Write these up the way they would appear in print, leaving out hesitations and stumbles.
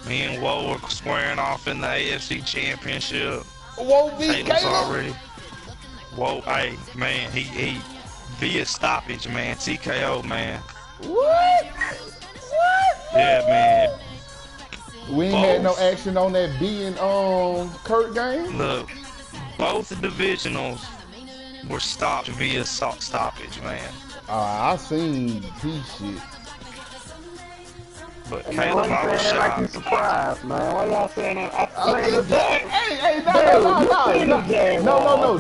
Me and Woe were squaring off in the AFC Championship. Whoa, beat Taylor's Caleb. already. Whoa, hey, man, he via stoppage, man. TKO, man. What? Yeah, man. We ain't had no action on that B and Kurt game. Look, both divisionals were stopped via stoppage, man. I seen T shit. But Caleb, I was like you shocked. surprised, man. Why y'all saying that? Hey, no.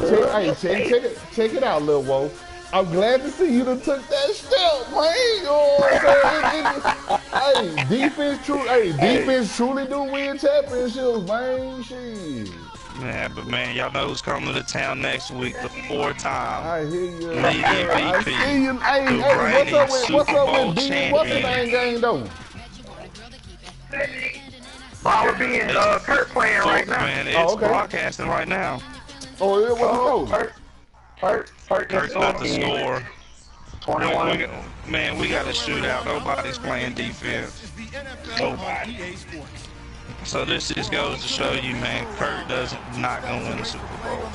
Check it out, Lil Wolf. I'm glad to see you done took that step, man. You know what I'm saying? Defense truly do win championships, man. Shit. Man, but man, y'all know who's coming to town next week? The four-time I hear you. League I MVP. see you. Hey, what's up with D? What's the name game though? Ball being Kurt playing right now. Man, it's broadcasting right now. Oh, it was Kurt got the score. 21. Man, we got a shootout. Nobody's playing defense. Nobody. So this just goes to show you, man, Kurt not gonna win the Super Bowl.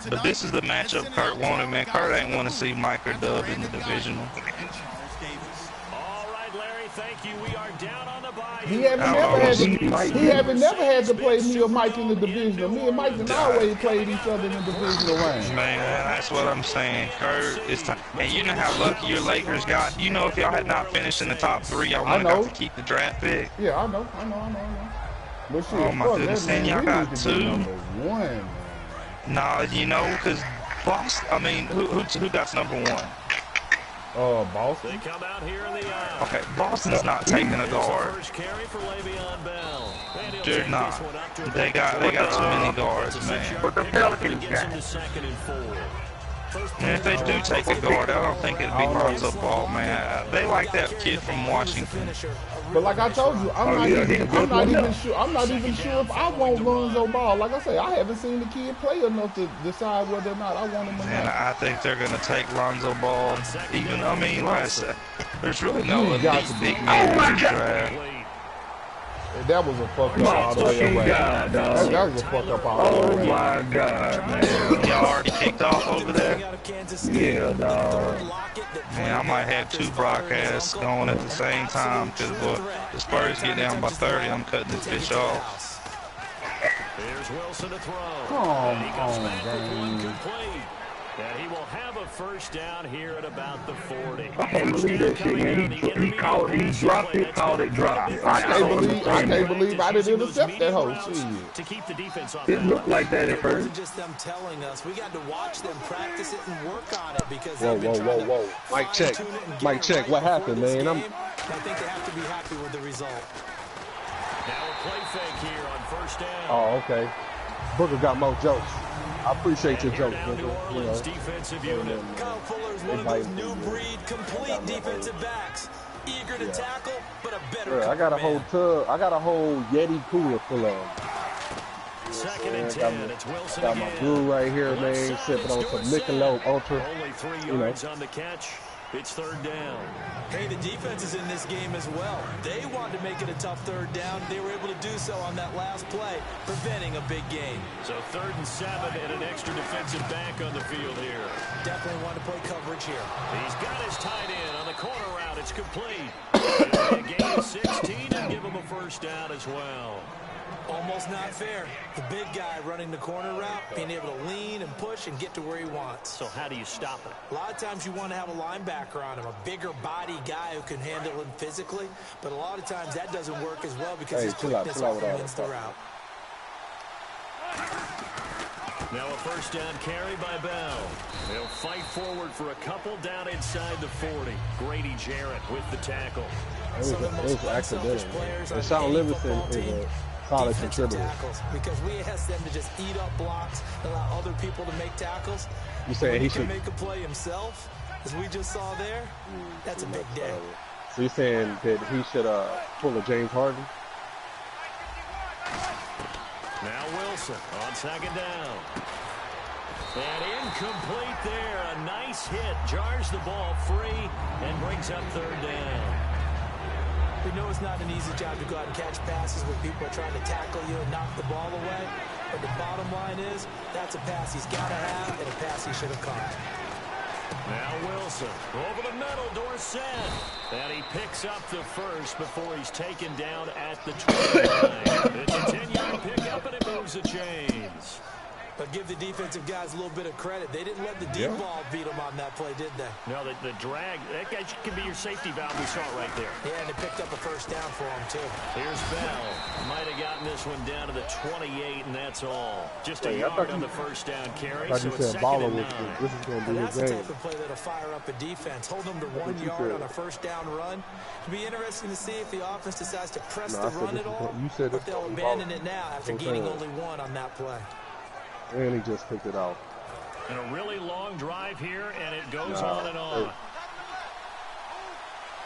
But this is the matchup Kurt wanted, man. Kurt ain't want to see Mike or Dub in the divisional. All right, Larry, thank you. We are down on the bye. He haven't never had to play me or Mike in the divisional. Me and Mike have always played each other in the divisional round. Man, that's what I'm saying. Kurt, it's time. And you know how lucky your Lakers got. You know, if y'all had not finished in the top three, y'all would have got to keep the draft pick. Yeah, I know. But shit, Oh my goodness, and y'all got two. One. Nah, you know, because Boston, I mean, who got number one? Boston. They come out here in the okay, Boston's not taking a guard. They're not. They got too many guards, man. But the Pelicans got. And if they do take a guard, I don't think it'd be Lonzo Ball, man. They like that kid from Washington. But like I told you, I'm not even sure if I want Lonzo Ball. Like I say, I haven't seen the kid play enough to decide whether or not I want him or not. And I think they're gonna take Lonzo Ball. Even I mean, like I said, there's really no elite big man in the draft. That was a fuck up all the way around. That was a fuck up all the way around. Oh my God, man. Y'all already kicked off over there? Yeah, dog. Man, I might have two broadcasts going at the same time because the Spurs get down by 30. I'm cutting this bitch off. Here's Wilson to throw. Come on, man. And he will have a first down here at about the 40. I can't believe that shit, man. He dropped it, drop. I can't believe I didn't intercept that whole shit. To keep the defense off. It looked like that at first. It wasn't just them telling us. We got to watch them practice it and work on it because Whoa. Mic check. What happened, man? I think they have to be happy with the result. Now a play fake here on first down. Oh, okay. Booker got more jokes. I appreciate your jokes, Booker. Defensive unit. Kyle Fuller's one of those new breed, complete defensive backs. Eager to tackle, but a better I got a whole Yeti cooler full of them. Second and 10. It's Wilson got my brew right here, man. Sipping on some Michelob Ultra. Only 3 yards on the catch. It's third down. Hey, the defense is in this game as well. They wanted to make it a tough third down. They were able to do so on that last play, preventing a big gain. So 3rd and 7 and an extra defensive back on the field here. Definitely want to play coverage here. He's got his tight end on the corner route. It's complete. It'll be a gain of 16 and give him a first down as well. Almost not fair. The big guy running the corner route, being able to lean and push and get to where he wants. So how do you stop it? A lot of times you want to have a linebacker on him, a bigger body guy who can handle him physically, but a lot of times that doesn't work as well because his quickness often wins the route. Now a first down carry by Bell. They'll fight forward for a couple down inside the 40. Grady Jarrett with the tackle. It was accidental. And Sean Livingston is a solid contributor. Because we asked them to just eat up blocks, allow other people to make tackles. You saying he should make a play himself, as we just saw there? That's a big day. So you're saying that he should pull a James Harden? Now Wilson on second down. And incomplete there. A nice hit. Jars the ball free and brings up third down. We know it's not an easy job to go out and catch passes when people are trying to tackle you and knock the ball away. But the bottom line is, that's a pass he's got to have and a pass he should have caught. Now Wilson over the middle, Dorsett. And he picks up the first before he's taken down at the 29. It's a 10-yard pickup, and it moves the chains. But give the defensive guys a little bit of credit. They didn't let the deep ball beat them on that play, did they? No, the drag, that guy can be your safety valve. We saw it right there. Yeah, and they picked up a first down for him, too. Here's Bell. Might have gotten this one down to the 28, and that's all. Just a yard on the first down carry, so it's second and 9. This is going to be that's his the game. type of play that'll fire up a defense. Hold them to 1 yard on a first down run. It'll be interesting to see if the offense decides to press the run at all, or if they'll abandon it now after gaining only 1 on that play. And he just picked it out. And a really long drive here, and it goes on and on.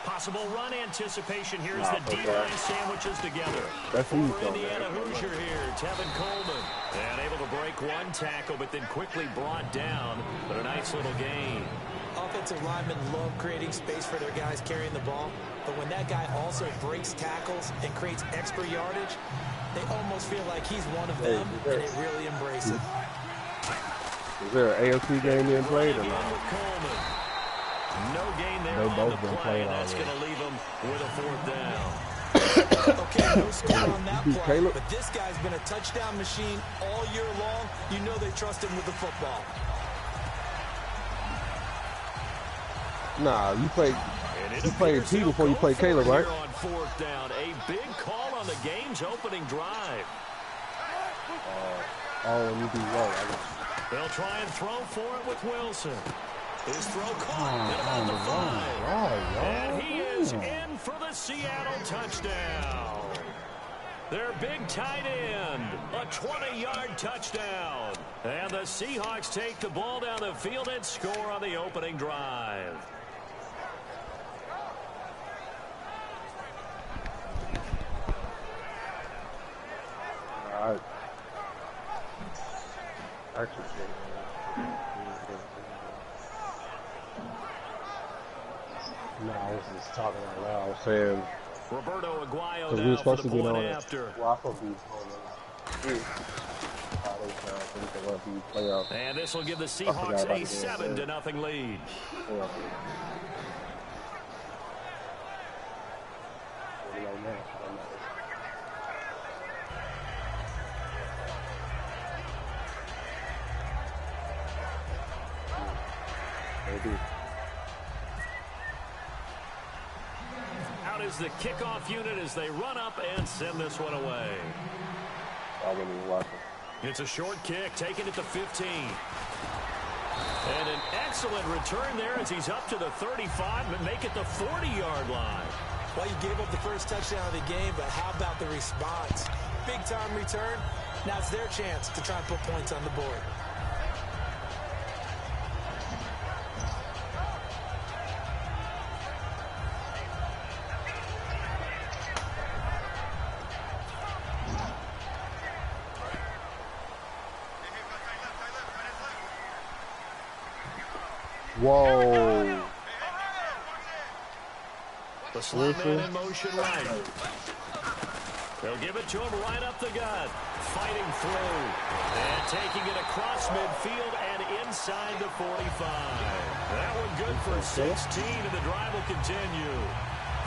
Possible run anticipation here as the D-line sandwiches together. That's Former Indiana Hoosier here, Tevin Coleman. And able to break one tackle, but then quickly brought down. But a nice little gain. Offensive linemen love creating space for their guys carrying the ball. But when that guy also breaks tackles and creates extra yardage, they almost feel like he's one of them, and they really embrace it. Is there an AFC game being played or not? No gain there They've on both the been play, played and that's already. going to leave them with a fourth down. Okay, no score on that play, Caleb? but this guy's been a touchdown machine all year long. You know they trust him with the football. Nah, you played T before you played Caleb, right? On fourth down, a big call on the game's opening drive. Oh, you do well. They'll try and throw for it with Wilson. His throw caught at about the 5. And he is in for the Seattle touchdown. Their big tight end, a 20-yard touchdown. And the Seahawks take the ball down the field and score on the opening drive. All right. Actually, no, I was just talking out loud. I was saying, Roberto Aguayo we were now for supposed the to be point on after. Well, I'm supposed to be on it. And this will give the Seahawks a 7-0 lead. Out is the kickoff unit as they run up and send this one away. It's a short kick, taken at the 15. And an excellent return there as he's up to the 35, but make it the 40-yard line. Well, you gave up the first touchdown of the game, but how about the response? Big-time return. Now it's their chance to try and put points on the board. Whoa. The slot man in motion right. They'll give it to him right up the gut. Fighting through. And taking it across midfield and inside the 45. That one good for 16, and the drive will continue.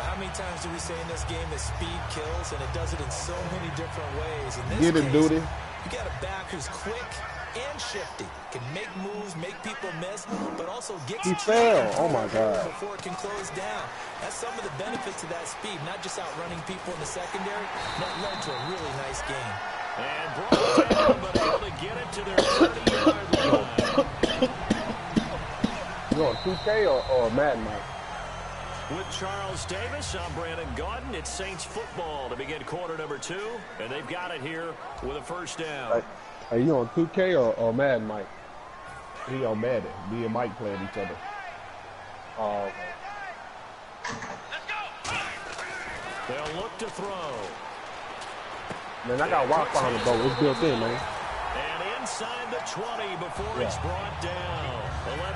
How many times do we say in this game that speed kills, and it does it in so many different ways? In this Get him, case, Duty. You got a back who's quick and shifty, can make moves, make people miss, but also gets He fell. Oh my God. Before it can close down. That's some of the benefits of that speed, not just outrunning people in the secondary. That led to a really nice game. And brought down, but able to get it to their 30-yard line. You on 2K or Madden, Mike? With Charles Davis, I'm Brandon Gaudin. It's Saints football to begin quarter number 2, and they've got it here with a first down. Are you on 2K or Madden, Mike? He on Madden. Me and Mike playing each other. Oh, okay. They'll look to throw. Man, I got Wi-Fi on the boat. It's built in, man. And inside the 20 before it's brought down.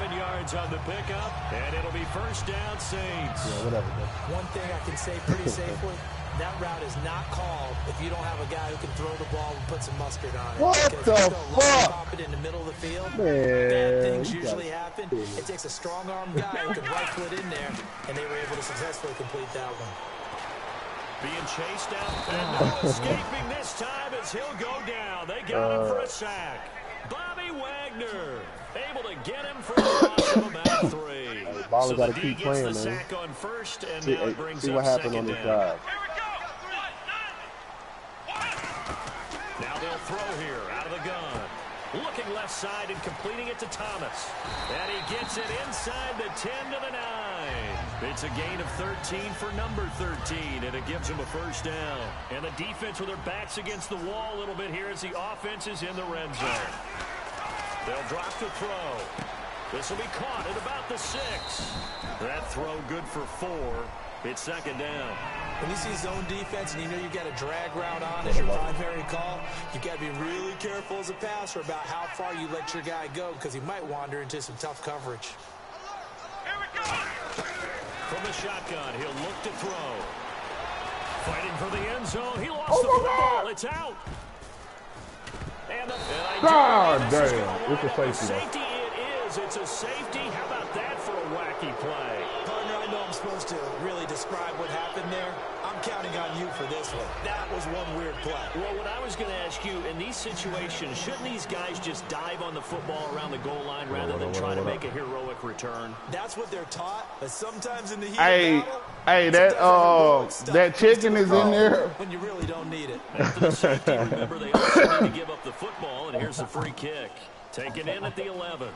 11 yards on the pickup, and it'll be first down, Saints. Yeah, whatever. One thing I can say pretty safely, that route is not called if you don't have a guy who can throw the ball and put some mustard on it. What the fuck? Pop it in the middle of the field. Man, Bad things usually happen. It takes a strong-armed guy who can rifle it in there, and they were able to successfully complete that one. Being chased out and not escaping this time as he'll go down. They got him for a sack. Bobby Wagner able to get him for a loss of about 3. Ball So got to the keep D gets playing, the man. sack on first, and See, now it brings see up what happened on second this down. drive. Now they'll throw here out of the gun. Looking left side and completing it to Thomas. And he gets it inside the 10 to the 9. It's a gain of 13 for number 13, and it gives them a first down. And the defense with their backs against the wall a little bit here as the offense is in the red zone. They'll drop to throw. This will be caught at about the 6. That throw good for 4. It's second down. When you see zone defense and you know you've got a drag route on as your primary call, you've got to be really careful as a passer about how far you let your guy go because he might wander into some tough coverage. From the shotgun, he'll look to throw. Fighting for the end zone. He lost the football. It's out. And God damn. It's a safety, though. Safety it is. It's a safety. How about that for a wacky play? Partner, I know I'm supposed to really describe what happened there. I'm counting on you for this one. That was one weird play. Well, what I was going to ask you, in these situations, shouldn't these guys just dive on the football around the goal line rather than try to make a heroic return? That's what they're taught, but sometimes in the heat Hey, of battle, that chicken is in there. when you really don't need it. After the safety, remember, they also need to give up the football, and here's the free kick. Taken in at the 11.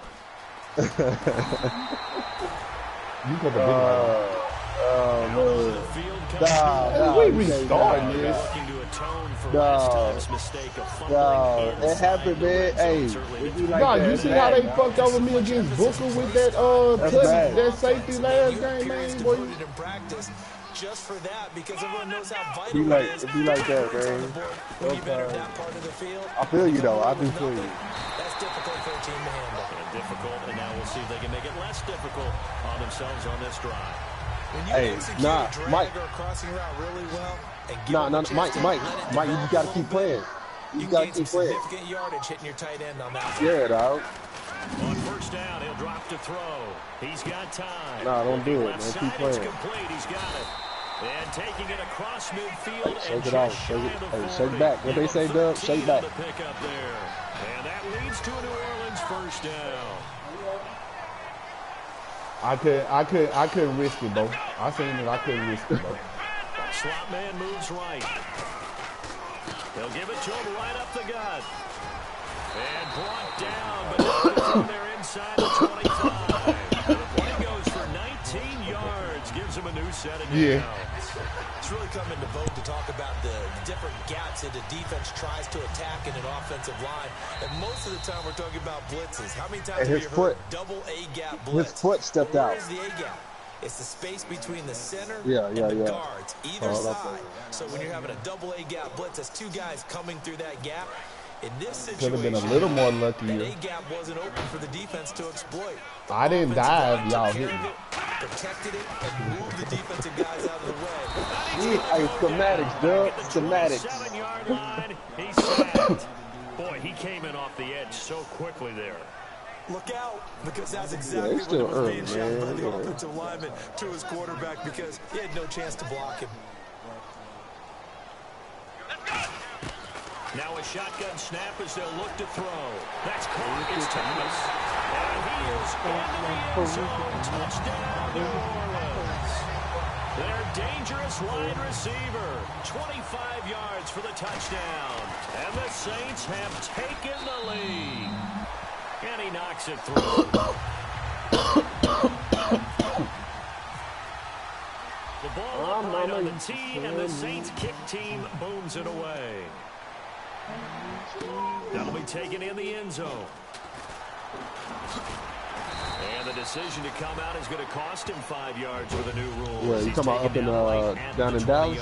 You got the big one. We restarting this. It happened, man. Hey, You see how they fucked over me against Booker with that that safety last game, man? Boy. In practice, just for that, because everyone knows how vital it is. It be like that, man. When you've entered that part of the field, I feel you, though. I do feel you. that's difficult for a team to handle. Difficult, and now we'll see if they can make it less difficult on themselves on this drive. When you execute a drag Mike. or a crossing route really well, and give Mike, you just gotta keep playing. You gotta keep playing. Significant yardage hitting your tight end on that one. Yeah, dog. On first down, he'll drop to throw. He's got time. Nah, don't do it, Left man. side, Keep playing. It's complete. He's got it. And taking it across midfield and Shake it out. Shake back. What they say, Doug? Shake back. The pick up there. And that leads to a New Orleans first down. I couldn't risk it, bro. I seen it. I couldn't risk it, bro. Slot man moves right. They'll give it to him right up the gut. And brought down, but from there inside the 25. The play goes for 19 yards. Gives him a new set of downs. It's really come into vogue to talk about the different gaps that the defense tries to attack in an offensive line. And most of the time we're talking about blitzes. How many times have you heard double A-gap blitz? His foot stepped out. Where's the A-gap? It's the space between the center and the guards, either side. So when you're having a double A-gap blitz, that's two guys coming through that gap. In this situation, could have been a little more lucky. that A-gap wasn't open for the defense to exploit. I didn't dive, y'all hit me. Protected it and moved the defensive guys out of the way. Hey, schematics, Doug. Schematics. 7-yard line. He's sacked. Boy, he came in off the edge so quickly there. Look out, because that's exactly what was being shot by the offensive lineman to his quarterback because he had no chance to block him. Now a shotgun snap as they'll look to throw. That's caught. It's Thomas. And he is into the end zone. Touchdown, New Orleans. Their dangerous wide receiver. 25 yards for the touchdown. And the Saints have taken the lead. And he knocks it through. The ball up right on the tee, and the Saints kick team booms it away. That'll be taken in the end zone. And the decision to come out is going to cost him 5 yards with a new rule. Yeah, you talking about up in down in Dallas?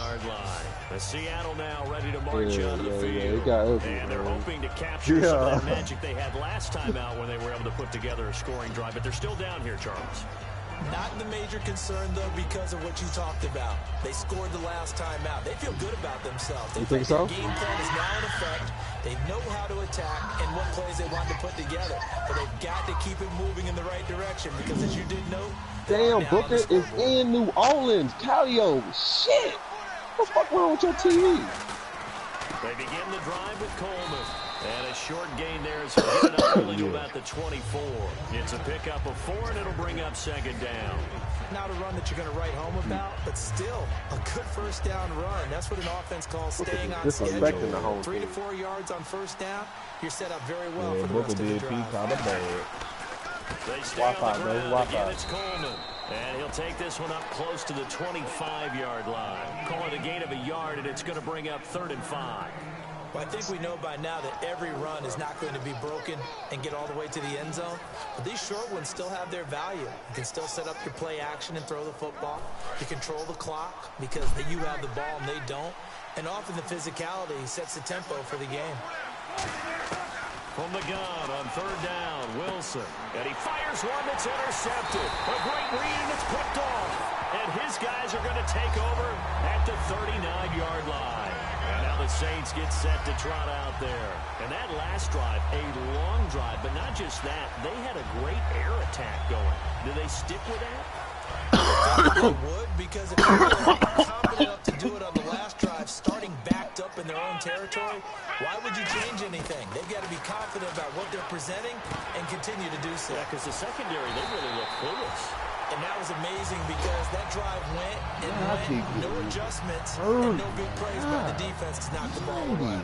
The Seattle now ready to march on the field. Yeah, it got ugly, and they're man. hoping to capture some of that magic they had last time out when they were able to put together a scoring drive. But they're still down here, Charles. Not the major concern, though, because of what you talked about. They scored the last time out. They feel good about themselves. They think so? Their game plan is now in effect. They know how to attack and what plays they want to put together. But they've got to keep it moving in the right direction because, as you did note, damn, Booker is in New Orleans. Calio, shit. What the fuck wrong with your TV? They begin the drive with Coleman. And a short gain there as he'll get it up early to about the 24. It's a pickup of 4, and it'll bring up second down. Not a run that you're going to write home about, but still a good first down run. That's what an offense calls staying on schedule. 3 to 4 yards on first down. You're set up very well for the rest of the drive. They stay on the ground. Again, it's Coleman. And he'll take this one up close to the 25-yard line. Call it a gain of a yard, and it's going to bring up 3rd and 5. Well, I think we know by now that every run is not going to be broken and get all the way to the end zone. But these short ones still have their value. You can still set up your play action and throw the football. You control the clock because you have the ball and they don't. And often the physicality sets the tempo for the game. From the gun on 3rd down, Wilson. And he fires one that's intercepted. A great read, and it's picked off. And his guys are going to take over at the 39-yard line. And now the Saints get set to trot out there. And that last drive, a long drive, but not just that. They had a great air attack going. Do they stick with that? They would, because if they're confident enough to do it on the last drive, starting backed up in their own territory, why would you change anything? They've got to be confident about what they're presenting and continue to do so. Yeah, because the secondary, they really look clueless. And that was amazing because that drive went and went, no adjustments, and no big plays by the defense to knock the ball away.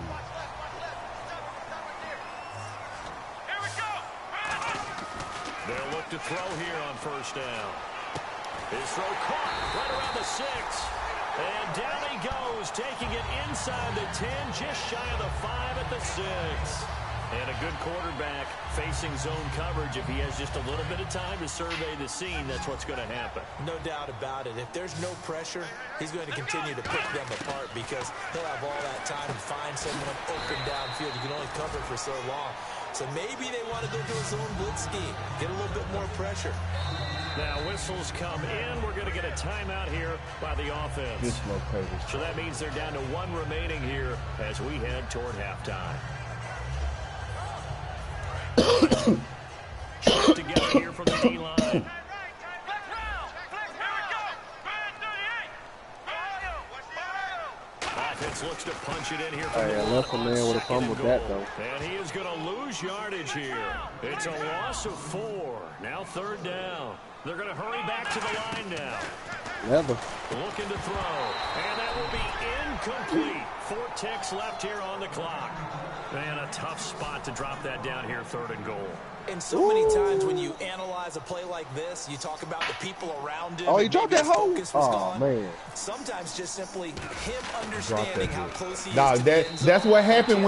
They'll look to throw here on 1st down. His throw caught right around the 6. And down he goes, taking it inside the 10, just shy of the 5 at the 6. And a good quarterback facing zone coverage. If he has just a little bit of time to survey the scene, that's what's going to happen. No doubt about it. If there's no pressure, he's going to continue to pick them apart because he'll have all that time to find someone open downfield. You can only cover for so long. So maybe they want to go to a zone blitz scheme, get a little bit more pressure. Now whistles come in. We're going to get a timeout here by the offense. So that means they're down to 1 remaining here as we head toward halftime. Together here from the D-line. Offense looks to punch it in here from the unless a man would have fumbled that, though. And he is going to lose yardage here. It's a loss of 4. Now 3rd down. They're going to hurry back to the line now. Never. Looking to throw. And that will be incomplete. 4 ticks left here on the clock. Man, a tough spot to drop that down here, 3rd and goal. And so many times when you analyze a play like this, you talk about the people around him. Oh, he dropped that hole? Oh, man. Sometimes just simply him understanding how close he is Nah, to the end zone. that's what happened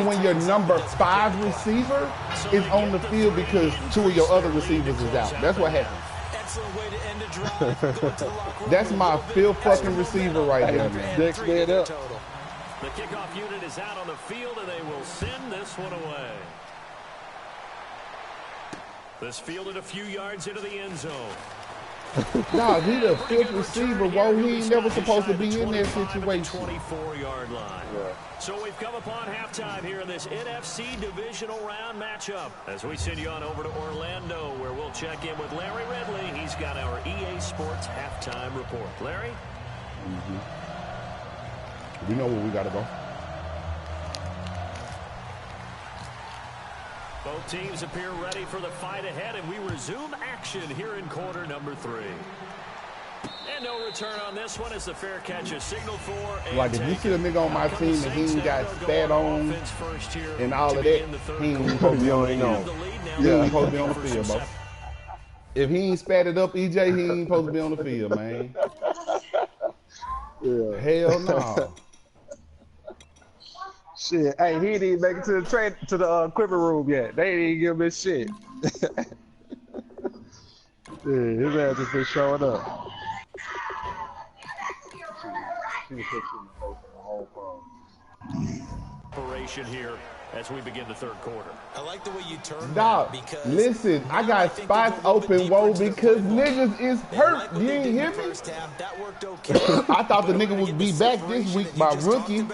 when your number 5 receiver is on the field because 2 of your other receivers is out. That's what happened. Excellent way to end a drive. Go to the locker room. That's my 5th fucking receiver right there, man. Next man up. The kickoff unit is out on the field, and they will send this one away. This fielded a few yards into the end zone. Nah, he the 5th receiver. Whoa, he ain't never supposed to be in that situation. 24-yard line. Yeah. So we've come upon halftime here in this NFC divisional round matchup. As we send you on over to Orlando, where we'll check in with Larry Ridley. He's got our EA Sports halftime report. Larry? We know where we got to go. Both teams appear ready for the fight ahead, and we resume action here in quarter number 3. And no return on this one as the fair catch is signaled for. Like, if you see a nigga on my team and he ain't got spat on and all of that, he ain't supposed to be on the field. He ain't supposed to be on the field, bro. If he ain't spatted up EJ, he ain't supposed to be on the field, man. Yeah. Hell no. Shit, hey, he didn't even make it to the equipment room yet. They didn't even give him his shit. Yeah, his ass just been showing up. Operation here as we begin the third quarter. I like the way you turn Dog, that because listen, I got spots open, whoa, because niggas is hurt. You ain't hear me? That worked okay. I thought the nigga would be back this week, my rookie.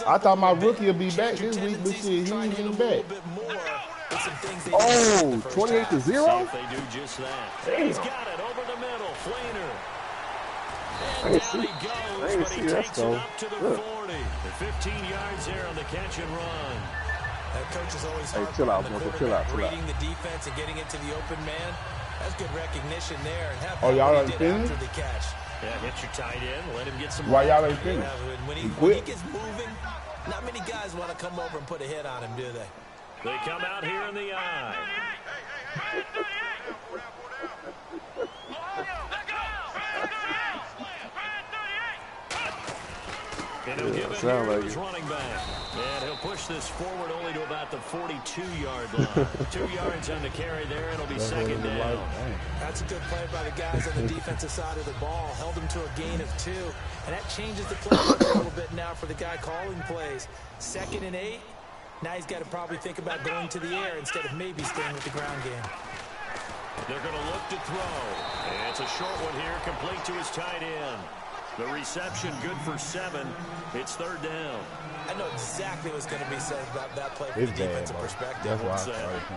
I thought my rookie would be back this week, but shit, he ain't even back. Oh, 28-0? They do just that. He's got it over the middle. Flainer. And down he goes, but he takes it up to the 40. The 15 yards there on the catch and run. That coach is always hard chill out, on the Booker, quarterback, chill out. reading the defense and getting into the open man. That's good recognition there. And have Oh, y'all ain't did finished? after the catch. Yeah, hit your tight end. Let him get some. Why y'all ain't finished? Yeah, when he gets moving, not many guys want to come over and put a hit on him, do they? They come out here in the eye. And he'll give it here to his running back. And he'll push this forward only to about the 42-yard line. 2 yards on the carry there. It'll be second down. That's a good play by the guys on the defensive side of the ball. Held him to a gain of 2. And that changes the play a little bit now for the guy calling plays. 2nd and 8. Now he's got to probably think about going to the air instead of maybe staying with the ground game. They're going to look to throw. And it's a short one here, complete to his tight end. The reception good for 7. It's third down. I know exactly what's going to be said about that play from the defensive perspective.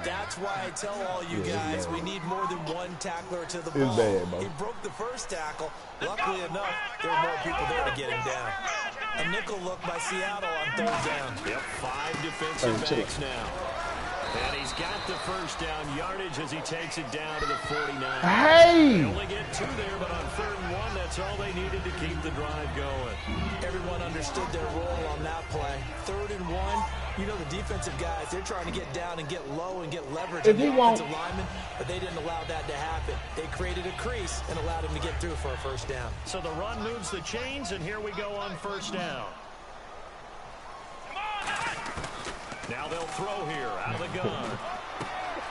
That's why I tell all you guys we need more than one tackler to the ball. He broke the first tackle. Luckily enough, there were more people there to get him down. A nickel look by Seattle on third down. Yep, 5 defensive backs now. And he's got the first down yardage as he takes it down to the 49. Hey! They only get 2 there, but on 3rd and 1, that's all they needed to keep the drive going. Everyone understood their role on that play. 3rd and 1, you know the defensive guys, they're trying to get down and get low and get leverage on the offensive lineman, but they didn't allow that to happen. They created a crease and allowed him to get through for a first down. So the run moves the chains, and here we go on first down. Now they'll throw here out of the gun.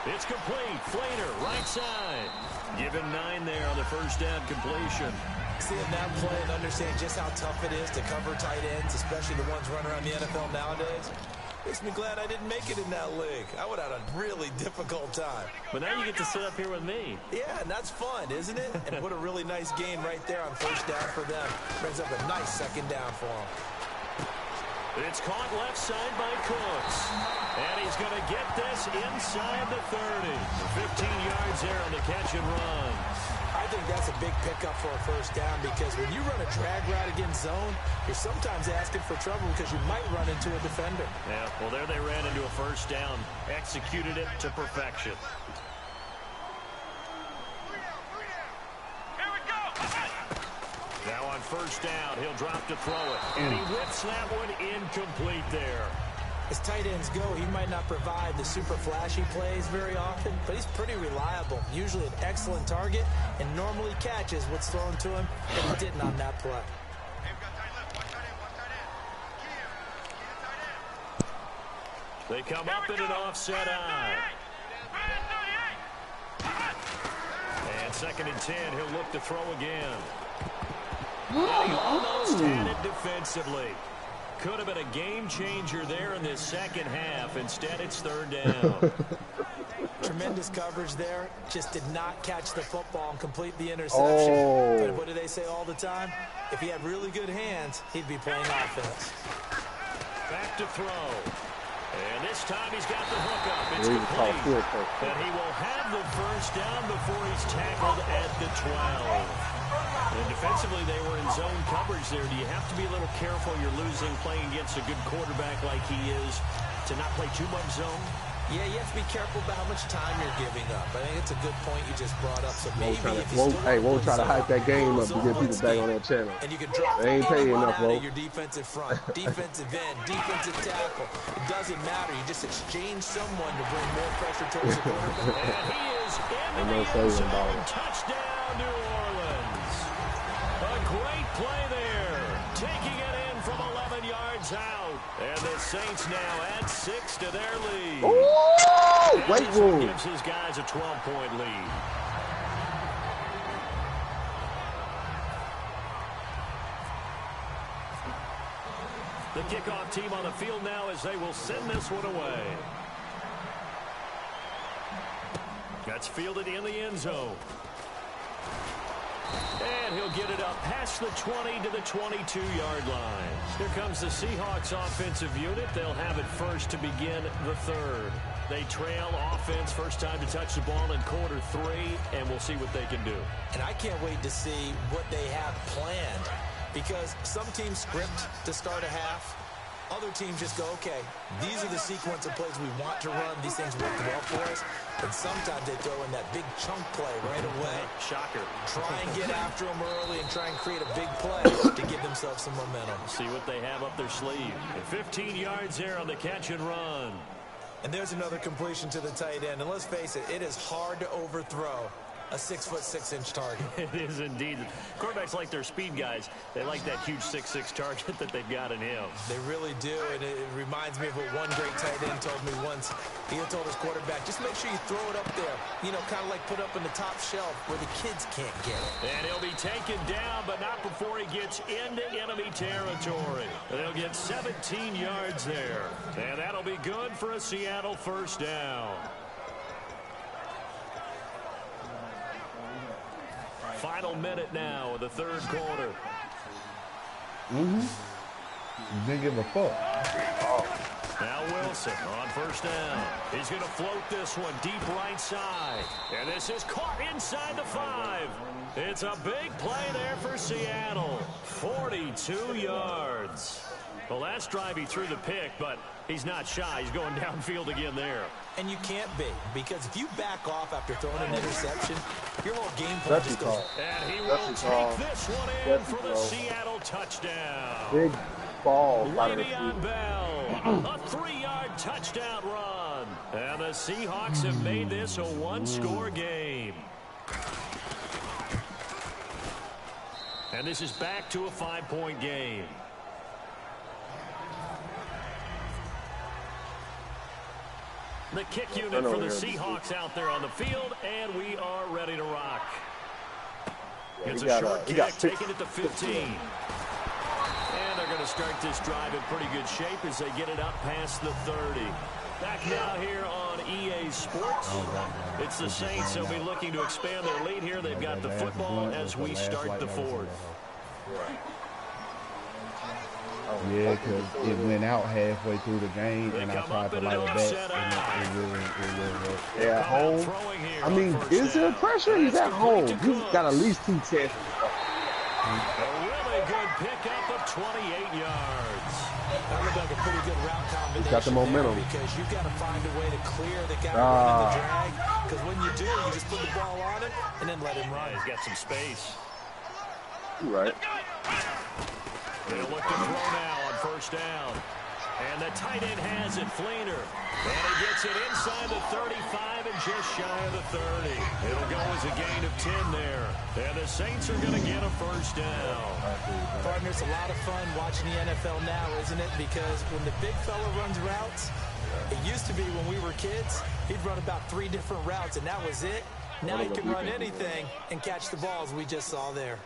It's complete. Flainer, right side. Given 9 there on the first down completion. Seeing that play and understand just how tough it is to cover tight ends, especially the ones running around the NFL nowadays, makes me glad I didn't make it in that league. I would have had a really difficult time. But now you get to sit up here with me. Yeah, and that's fun, isn't it? And what a really nice gain right there on first down for them. Brings up a nice second down for them. It's caught left side by Cooks. And he's going to get this inside the 30. 15 yards there on the catch and run. I think that's a big pickup for a first down because when you run a drag route against zone, you're sometimes asking for trouble because you might run into a defender. Yeah, well, there they ran into a first down. Executed it to perfection. Now on first down, he'll drop to throw it. And he whips that one incomplete there. As tight ends go, he might not provide the super flashy plays very often, but he's pretty reliable. Usually an excellent target and normally catches what's thrown to him, and he didn't on that play. They come up in an offset eye. And 2nd and 10, he'll look to throw again. He almost had it defensively. Could have been a game changer there in this second half. Instead, it's 3rd down. Tremendous coverage there. Just did not catch the football and complete the interception. But what do they say all the time? If he had really good hands, he'd be playing offense. Back to throw. And this time he's got the hook up. It's complete. And he will have the first down before he's tackled at the 12. And defensively, they were in zone coverage there. Do you have to be a little careful? You're losing playing against a good quarterback like he is to not play too much zone? Yeah, you have to be careful about how much time you're giving up. I think it's a good point you just brought up. So maybe if you won't try to hype that game up to get people back on that channel. And you can drop they ain't paying enough, bro. Your defensive front, defensive end, defensive tackle. It doesn't matter. You just exchange someone to bring more pressure towards the quarterback. And he is in the end zone. Touchdown, New Orleans. A great play there. Taking it in from 11 yards out. And the Saints now add 6 to their lead. Ooh, wait, gives his guys a 12-point lead. The kickoff team on the field now as they will send this one away. That's fielded in the end zone. And he'll get it up past the 20 to the 22-yard line. Here comes the Seahawks offensive unit. They'll have it first to begin the third. They trail offense first time to touch the ball in quarter 3, and we'll see what they can do. And I can't wait to see what they have planned, because some teams script to start a half. Other teams just go, okay, these are the sequence of plays we want to run. These things work well for us. And sometimes they throw in that big chunk play right away. Shocker. Try and get after them early and try and create a big play to give themselves some momentum. See what they have up their sleeve. And 15 yards there on the catch and run. And there's another completion to the tight end. And let's face it, it is hard to overthrow a 6'6" target. It is indeed. Quarterbacks like their speed guys. They like that huge 6'6" target that they've got in him. They really do, and it reminds me of what one great tight end told me once. He had told his quarterback, just make sure you throw it up there. You know, kind of like put up in the top shelf where the kids can't get it. And he'll be taken down, but not before he gets into enemy territory. They'll get 17 yards there. And that'll be good for a Seattle first down. Final minute now of the third quarter. You didn't give a fuck. Now Wilson on first down. He's going to float this one deep right side. And this is caught inside the 5. It's a big play there for Seattle. 42 yards. The last drive he threw the pick, but he's not shy. He's going downfield again there. And you can't be, because if you back off after throwing an interception, your whole game plan just goes. And he will take this one in for the Seattle touchdown. Big ball. Le'Veon Bell, a 3-yard touchdown run. And the Seahawks have made this a one-score game. And this is back to a 5-point game. The kick unit for the Seahawks out there on the field, and we are ready to rock. It's a short kick, taking it to 15. And they're going to start this drive in pretty good shape as they get it up past the 30. Back now here on EA Sports. It's the Saints. They'll be looking to expand their lead here. They've got the football as we start the fourth. Yeah, because it went out halfway through the game, and I tried to light it back, and it really worked. Yeah, at home. I mean, is there pressure? He's at home. He's got at least 2 catches. A really good pickup of 28 yards. That looked like a pretty good route combination. He's got the momentum. Because you've got to find a way to clear the guy running the drag. Because when you do, you just put the ball on him and then let him run. He's got some space. You're right. They'll look to throw now on first down. And the tight end has it, Fleener. And he gets it inside the 35 and just shy of the 30. It'll go as a gain of 10 there. And the Saints are going to get a first down. Partner, it's a lot of fun watching the NFL now, isn't it? Because when the big fella runs routes, it used to be when we were kids, he'd run about 3 different routes, and that was it. Now he can run anything and catch the balls we just saw there.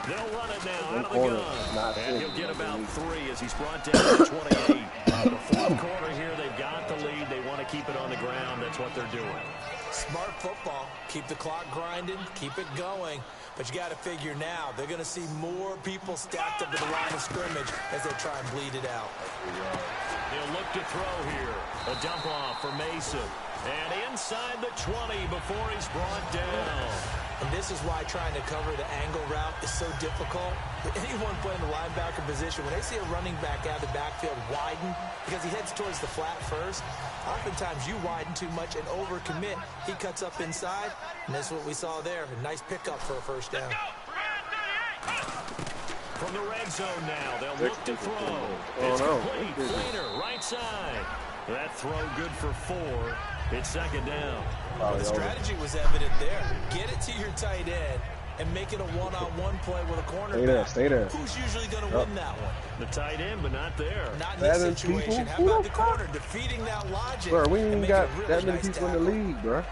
They'll run it now out of the gun. And he'll get about 3 as he's brought down to 28. The fourth quarter here, they've got the lead. They want to keep it on the ground. That's what they're doing. Smart football. Keep the clock grinding. Keep it going. But you got to figure now, they're going to see more people stacked up at the line of scrimmage as they try and bleed it out. He'll look to throw here. A dump off for Mason. And inside the 20 before he's brought down. And this is why trying to cover the angle route is so difficult. Anyone playing the linebacker position, when they see a running back out of the backfield widen, because he heads towards the flat first, oftentimes you widen too much and overcommit. He cuts up inside, and that's what we saw there. A nice pickup for a first down. From the red zone now, they'll look to throw. It's complete. Fleener, right side. That throw good for 4. It's second down. Well, the strategy was evident there. Get it to your tight end and make it a one-on-one play with a cornerback. Stay there. Who's usually going to win that one? The tight end, but not there. Not in this situation. How about the corner defeating that logic? Bro, we ain't even got that many people in the league, bro.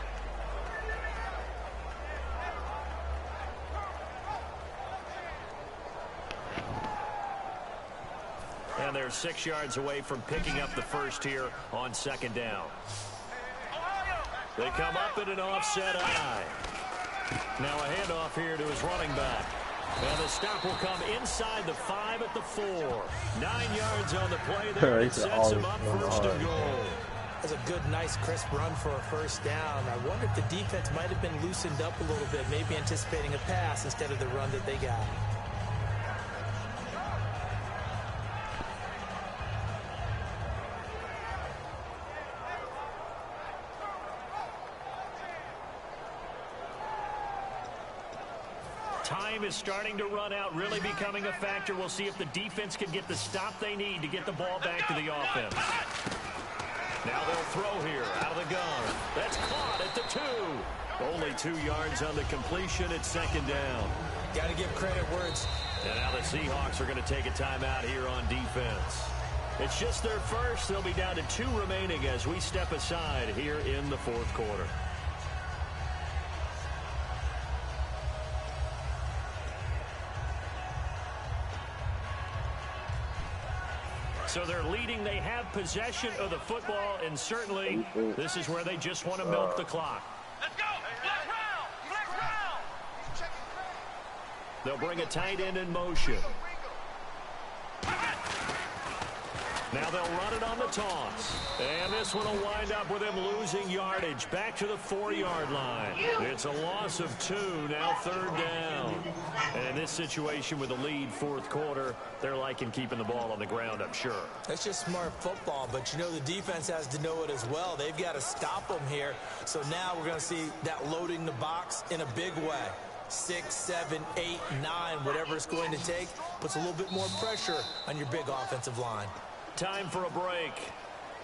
And they're 6 yards away from picking up the first here on 2nd down. They come up in an offset eye. Now a handoff here to his running back. And the stop will come inside the 5 at the 4. 9 yards on the play there. It sets him up 1st and goal. That's a good, nice, crisp run for a 1st down. I wonder if the defense might have been loosened up a little bit, maybe anticipating a pass instead of the run that they got. Time is starting to run out, really becoming a factor. We'll see if the defense can get the stop they need to get the ball back to the offense. Now they'll throw here out of the gun. That's caught at the 2. Only 2 yards on the completion at 2nd down. Got to give credit where it's... And now the Seahawks are going to take a timeout here on defense. It's just their first. They'll be down to 2 remaining as we step aside here in the 4th quarter. So they're leading. They have possession of the football, and certainly this is where they just want to milk the clock. Let's go! Black round! They'll bring a tight end in motion. Now they'll run it on the toss. And this one will wind up with him losing yardage back to the 4-yard line. It's a loss of 2, now 3rd down. And in this situation with a lead 4th quarter, they're liking keeping the ball on the ground, I'm sure. That's just smart football, but you know the defense has to know it as well. They've got to stop them here. So now we're going to see that loading the box in a big way. 6, 7, 8, 9, whatever it's going to take, puts a little bit more pressure on your big offensive line. Time for a break.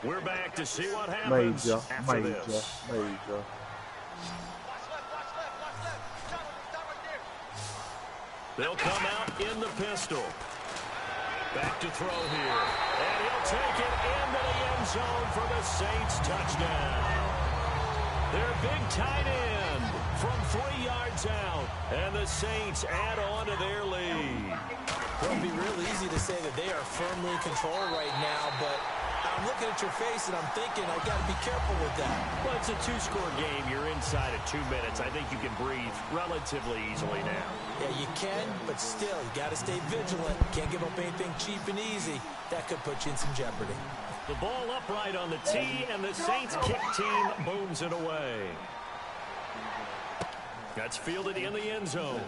We're back to see what happens after this. They'll come out in the pistol. Back to throw here. And he'll take it into the end zone for the Saints touchdown. Their big tight end from 3 yards out. And the Saints add on to their lead. Well, it'd be real easy to say that they are firmly in control right now, but I'm looking at your face and I'm thinking I've got to be careful with that. Well, it's a 2-score game. You're inside of 2 minutes. I think you can breathe relatively easily now. Yeah, you can, but still, you got to stay vigilant. Can't give up anything cheap and easy. That could put you in some jeopardy. The ball upright on the tee, and the Saints kick team booms it away. That's fielded in the end zone.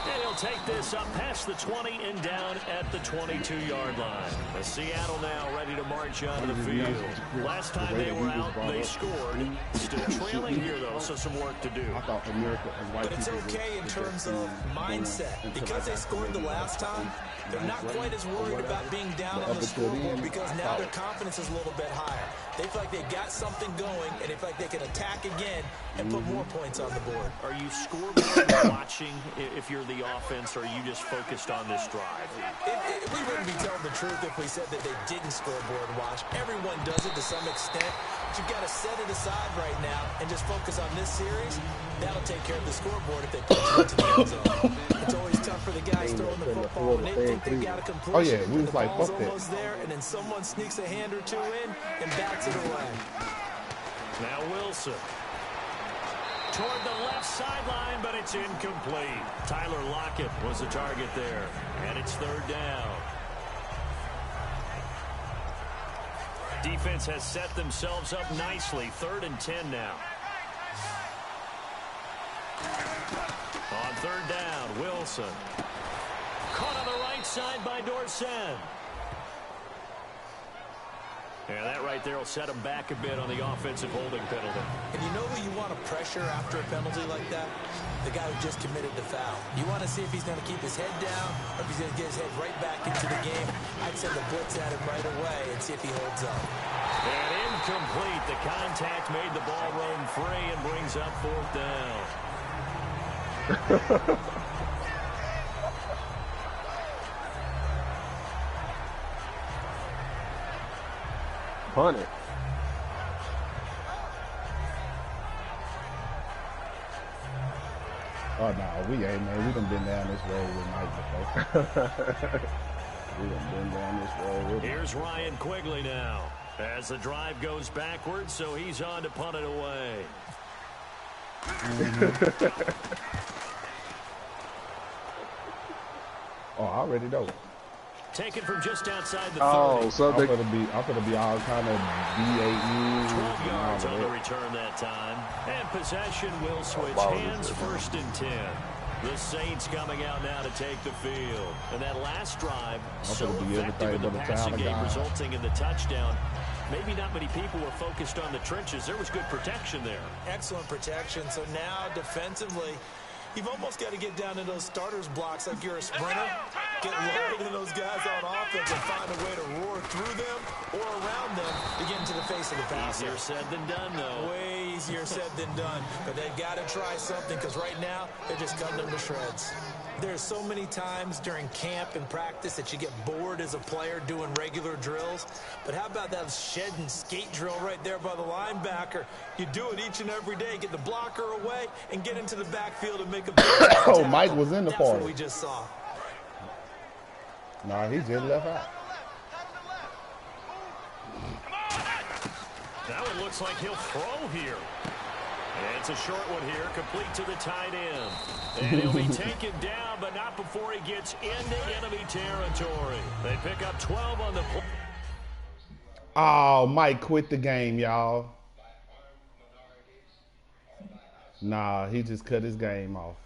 And he'll take this up past the 20 and down at the 22-yard line. Seattle now ready to march out of the field. Last time they were out, they scored. Still trailing here, though, so some work to do. But it's okay in terms of mindset. Because they scored the last time, they're not quite as worried about being down on the scoreboard because now their confidence is a little bit higher. They feel like they've got something going, and they feel like they can attack again and put more points on the board. Are you scoreboard watching if you're the offense, or are you just focused on this drive? We wouldn't be telling the truth if we said that they didn't scoreboard watch. Everyone does it to some extent. But you've got to set it aside right now and just focus on this series. That'll take care of the scoreboard if they put you into the end zone. It's always tough for the guys throwing the football when they think they got a completion. Oh yeah, we was like, ball's fuck that. almost there, and then someone sneaks a hand or two in and bats it away. Now Wilson. Toward the left sideline, but it's incomplete. Tyler Lockett was the target there, and it's 3rd down. Defense has set themselves up nicely. 3rd and 10 now. On 3rd down, Wilson. Caught on the right side by Dorsett. And that right there will set him back a bit on the offensive holding penalty. And you know who you want to pressure after a penalty like that? The guy who just committed the foul. You want to see if he's going to keep his head down or if he's going to get his head right back into the game. I'd send the blitz at him right away and see if he holds up. And incomplete. The contact made the ball roam free and brings up 4th down. Punt it. Oh, no, we ain't, man. We done been down this road with Mike before. We done been down this road with Here's Ryan Quigley now. As the drive goes backwards, so he's on to punt it away. Oh, I already know. Taken from just outside the 30. Oh, so I'm gonna be all kind of BAU. 12 yards on the return that time. And possession will switch hands, 1st and 10. The Saints coming out now to take the field. And that last drive, so effective in the passing game, resulting in the touchdown. Maybe not many people were focused on the trenches. There was good protection there. Excellent protection. So now, defensively, you've almost got to get down to those starters blocks like you're a sprinter. Get lower than those guys on offense and find a way to roar through them or around them to get into the face of the passer. Easier said than done, though. Way easier said than done. But they've got to try something because right now, they're just cutting them to shreds. There's so many times during camp and practice that you get bored as a player doing regular drills. But how about that shed and skate drill right there by the linebacker? You do it each and every day. Get the blocker away and get into the backfield and make a big tackle. Oh, Mike was in the party. That's what we just saw. Nah, he just left out. That one looks like he'll throw here. And it's a short one here, complete to the tight end. And he'll be taken down, but not before he gets into enemy territory. They pick up 12 on the play. Oh, Mike quit the game, y'all. Nah, he just cut his game off.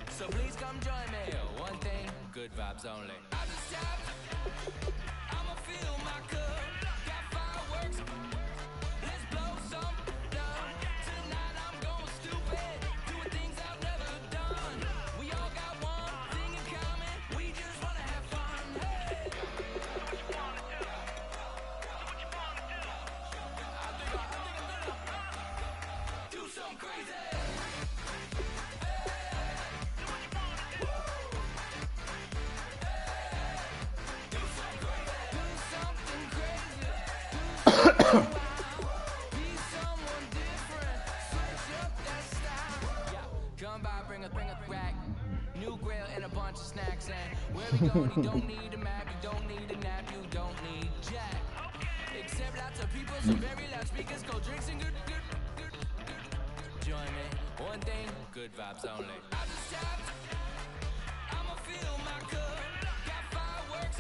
So please come join me. One thing, good vibes only. I just tapped. I'ma fill my cup. Got fireworks. Let's blow some love. Tonight I'm going stupid. Doing things I've never done. We all got one thing in common. We just wanna have fun. Hey. What you wanna do? What you wanna do? I think I'm gonna do something crazy. New grill and a bunch of snacks, and where we going, you don't need a map, you don't need a nap, you don't need jack. Except lots of people, some very loud speakers, cold drinks and good. Join me, one thing, good vibes only. I just tapped, I'ma fill my cup, got fireworks,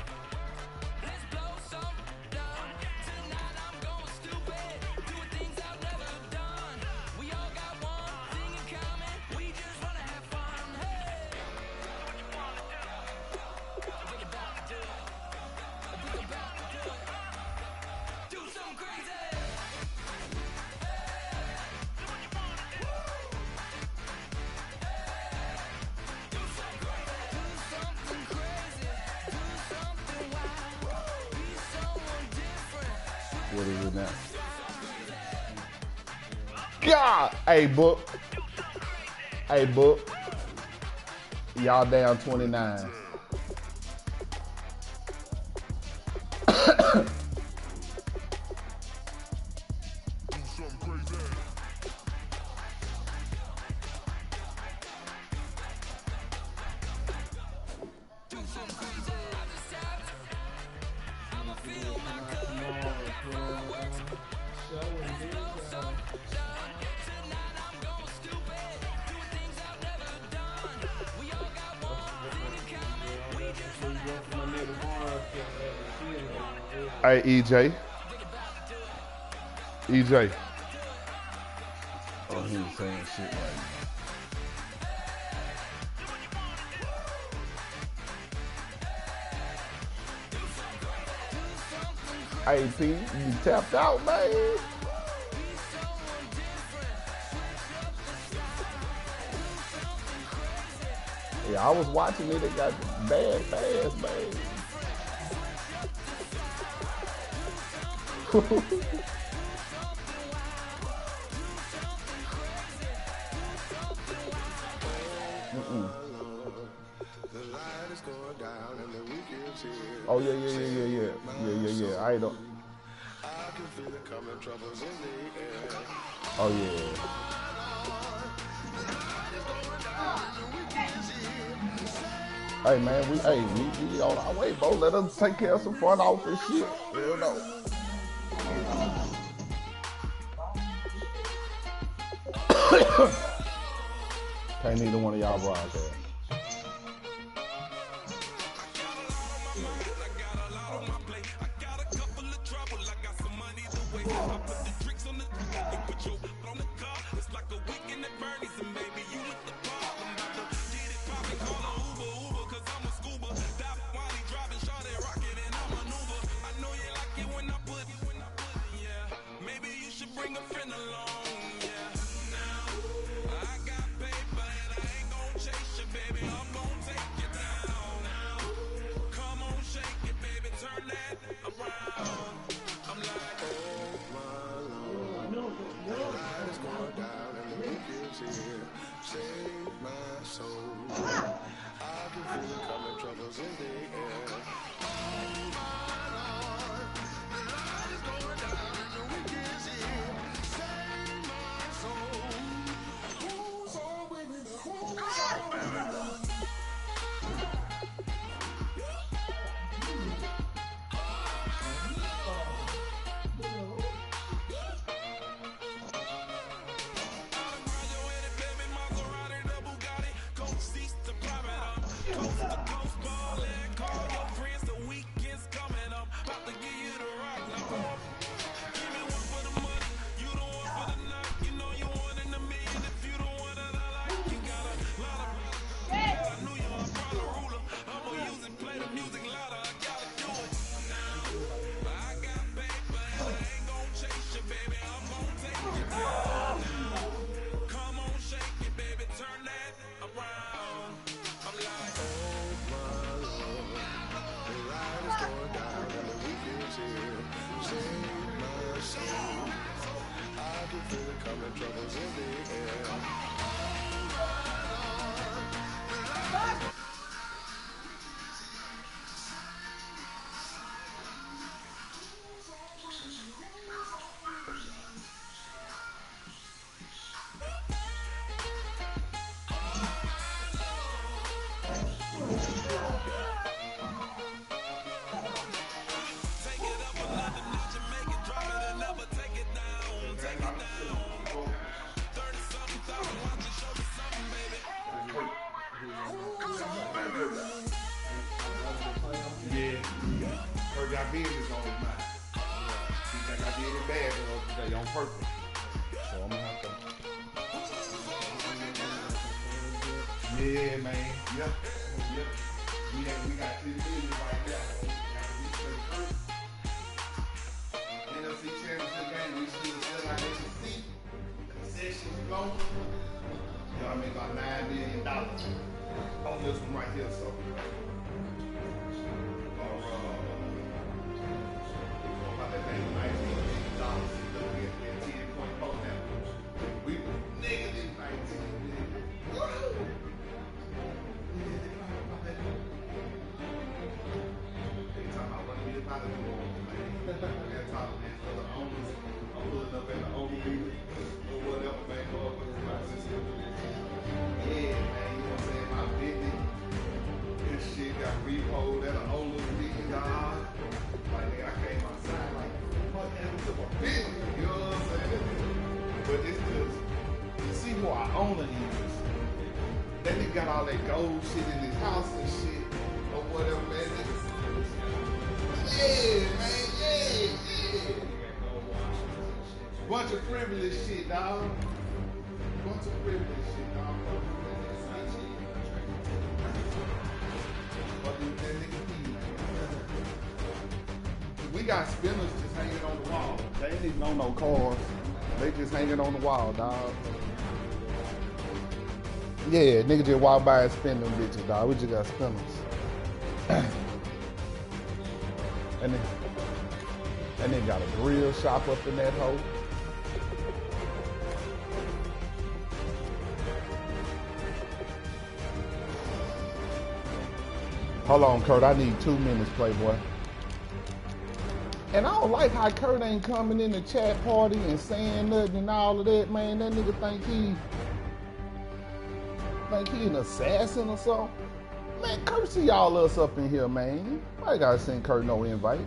let's blow some love. Tonight I'm going stupid, doing things I've never done. We all got one thing in common, we just wanna have fun. Hey. What is it now? God! Hey, Book. Hey, Book. Y'all down 29. Hey, EJ. EJ. Oh, he was saying shit like Hey, P, you tapped out, man. I was watching it. It got bad fast, man. Oh yeah. I don't. Oh yeah. Hey man, we on our way, bro. Let us take care of some front office shit. Hell no. Can't neither one of y'all broadcast. Got business on his mind. He think I did it bad today on purpose. So I'm gonna have to. Yeah, man. Yeah. We got 2 million right now. NFC Championship game, we still sell our SEC. Concessions go. You know what I mean? About $9 million on this one right here. So. Got all that gold shit in his house and shit, or whatever, man. Yeah, man, yeah. Bunch of frivolous shit, dog. Bunch of frivolous shit, dog. We got spinners just hanging on the wall. They ain't even on no cars. They just hanging on the wall, dog. Yeah, nigga just walk by and spend them bitches, dog. We just got spin them. And then got a grill shop up in that hole. Hold on, Kurt. I need 2 minutes, Playboy. And I don't like how Kurt ain't coming in the chat party and saying nothing and all of that, man. That nigga think he an assassin or something. Man, Kurt see y'all us up in here, man. I gotta send Kurt no invite.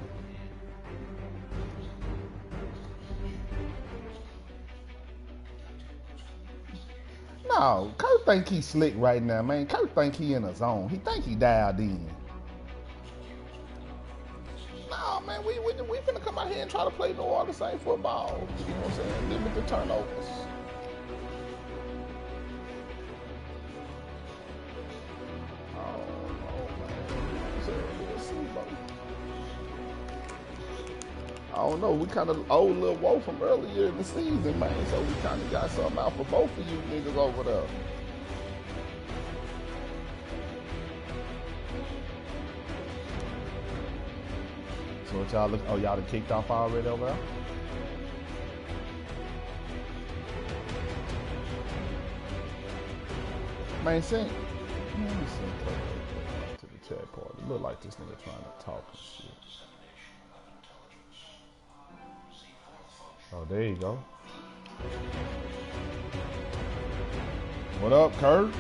No, Kurt think he slick right now, man. Kurt think he in a zone. He think he dialed in. No, man, we finna come out here and try to play no all the same football. You know what I'm saying? Limit the turnovers. I don't know. We kind of owe Lil Woe from earlier in the season, man. So we kind of got something out for both of you niggas over there. So what y'all look? Oh, y'all done kicked off already over there? Man, let me send to the chat party. Look like this nigga trying to talk and shit. Oh, there you go. What up, Kurt?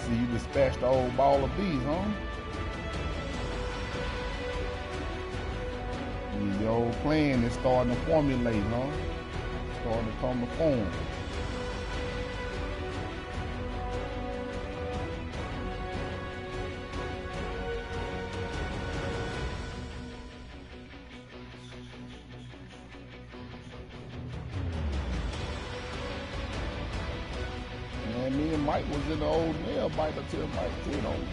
See, you dispatched the old ball of bees, huh? Your old plan is starting to formulate, huh? Starting to come to form. Me and Mike was in the old nail biter till Mike quit on me.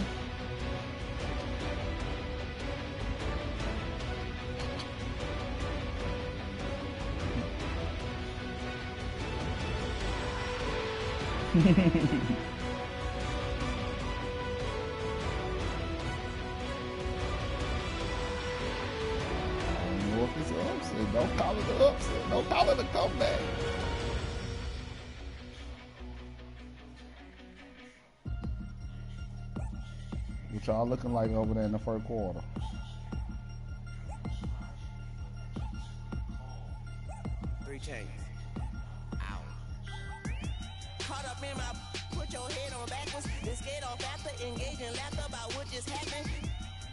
I don't know if it's an upset. Don't call it an upset. Don't call it a comeback. What y'all looking like over there in the first quarter? Three chains. Ow. Caught up in my, put your head on backwards, then skate off after, engaging laughter about what just happened.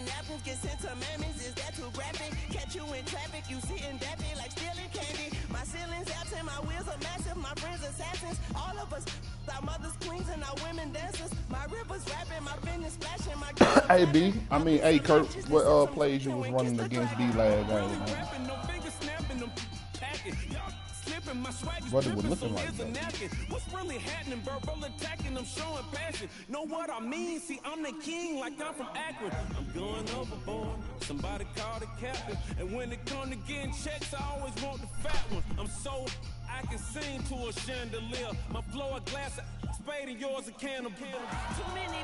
Napkins get sent to mammies, is that too graphic? Catch you in traffic, you sitting dappy like stealing candy. My ceiling's absent, my wheels are massive, my friends assassins. All of us, our mothers queens and our women dancers. My rivers rapping, my fingers splashing, my Hey B, hey Kurt, what plays you was running against D last game, man? What it was looking like, though. What's really happening? Verbal attacking, I'm showing passion. Know what I mean? See, I'm the king like I'm from Akron. I'm going overboard. Somebody call the captain. And when it come to getting checks, I always want the fat one. I'm so I can sing to a chandelier. My flow a glass of spade and yours a can of beer. Too many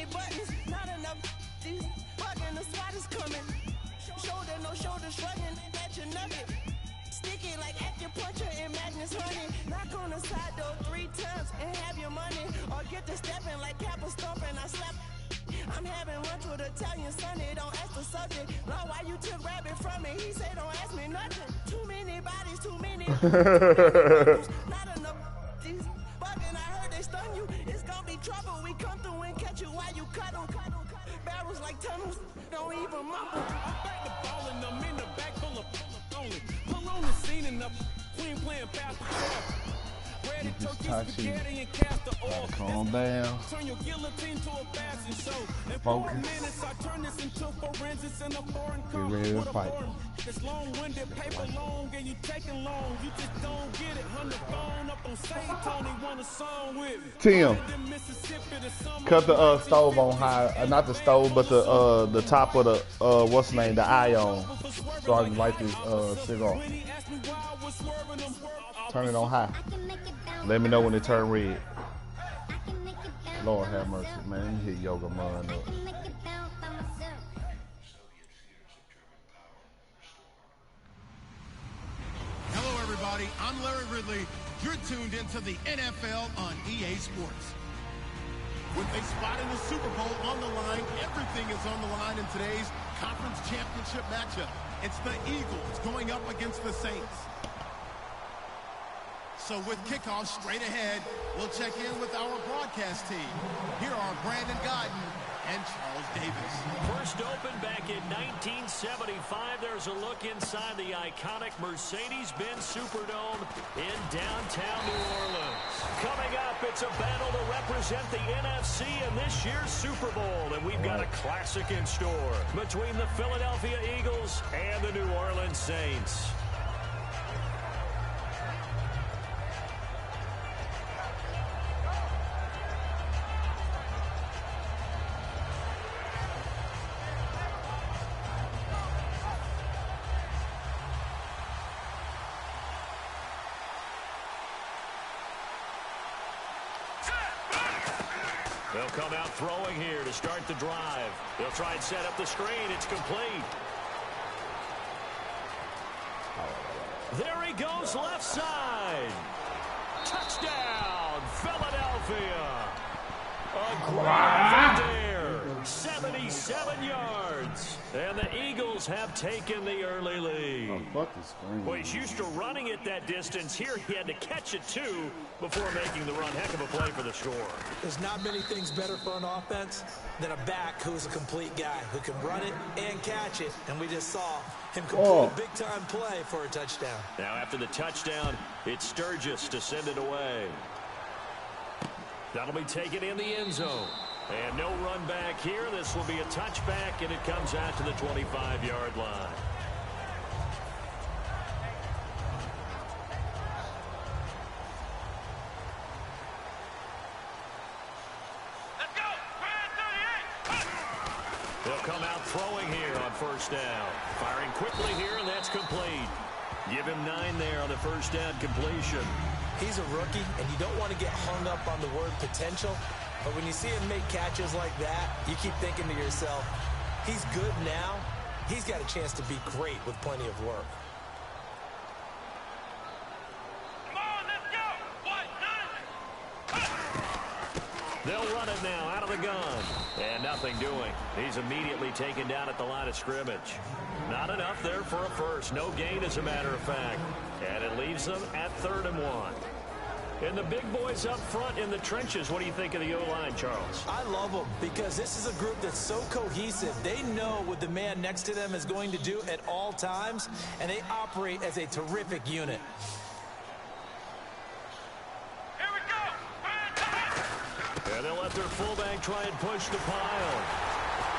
buttons. Not enough. These bugging, the SWAT is coming. Shoulder, no shoulder shrugging at your nugget. Sticky like acupuncture and Magnus honey. Knock on the side door 3 times and have your money. Or get to stepping like Kappa stomping. I slap. I'm having lunch with Italian Sonny. Don't ask the subject. Lord, why you took rabbit from me? He said don't ask me nothing. Too many bodies, too many. Not enough. These bugging, I heard they stun you. It's gonna be trouble. We come through and catch you while you cuddle. Barrels like tunnels. Don't even mumble. I'm back to ballin'. I'm in the back full of only. Pull on the scene and the queen playing past the ball. Ready turkey, spaghetti, and castor oil. Calm down. Turn your guillotine to a fashion show. In 4 minutes, I turn this into forensics in a foreign country. Get ready to fight. It's long-winded, paper long, and you taking long. You just don't get it. Hung the phone up on St. Tony, want a song with me. Tim, cut the stove on high. Not the stove, but the top of the what's the name? The eye on, so I can light this cigar. Turn it on high. Let me know when it turn red. Lord have mercy, man. Let me hit Yoga Mud up. Hello, everybody. I'm Larry Ridley. You're tuned into the NFL on EA Sports. With a spot in the Super Bowl on the line, everything is on the line in today's conference championship matchup. It's the Eagles going up against the Saints. So with kickoff straight ahead, we'll check in with our broadcast team. Here are Brandon Guyton and Charles Davis. First opened back in 1975. There's a look inside the iconic Mercedes-Benz Superdome in downtown New Orleans. Coming up, it's a battle to represent the NFC in this year's Super Bowl. And we've got a classic in store between the Philadelphia Eagles and the New Orleans Saints. They'll come out throwing here to start the drive. They'll try and set up the screen. It's complete. There he goes, left side. Touchdown, Philadelphia. A grand there. 77 yards. And the Eagles have taken the early lead. Oh, fuck the screen. Well, he's used to running it that distance. Here he had to catch it, too, before making the run. Heck of a play for the score. There's not many things better for an offense than a back who's a complete guy who can run it and catch it. And we just saw him complete a big-time play for a touchdown. Now, after the touchdown, it's Sturgis to send it away. That'll be taken in the end zone. And no run back here. This will be a touchback, and it comes out to the 25-yard line. Let's go. Brand 38. They'll come out throwing here on first down. Firing quickly here, and that's complete. Give him 9 there on the first down completion. He's a rookie, and you don't want to get hung up on the word potential. But when you see him make catches like that, you keep thinking to yourself, he's good now. He's got a chance to be great with plenty of work. Come on, let's go. 1-9. They'll run it now out of the gun. And nothing doing. He's immediately taken down at the line of scrimmage. Not enough there for a first. No gain, as a matter of fact. And it leaves them at 3rd and 1. And the big boys up front in the trenches, what do you think of the O-line, Charles? I love them because this is a group that's so cohesive. They know what the man next to them is going to do at all times, and they operate as a terrific unit. Here we go. And they'll let their fullback try and push the pile.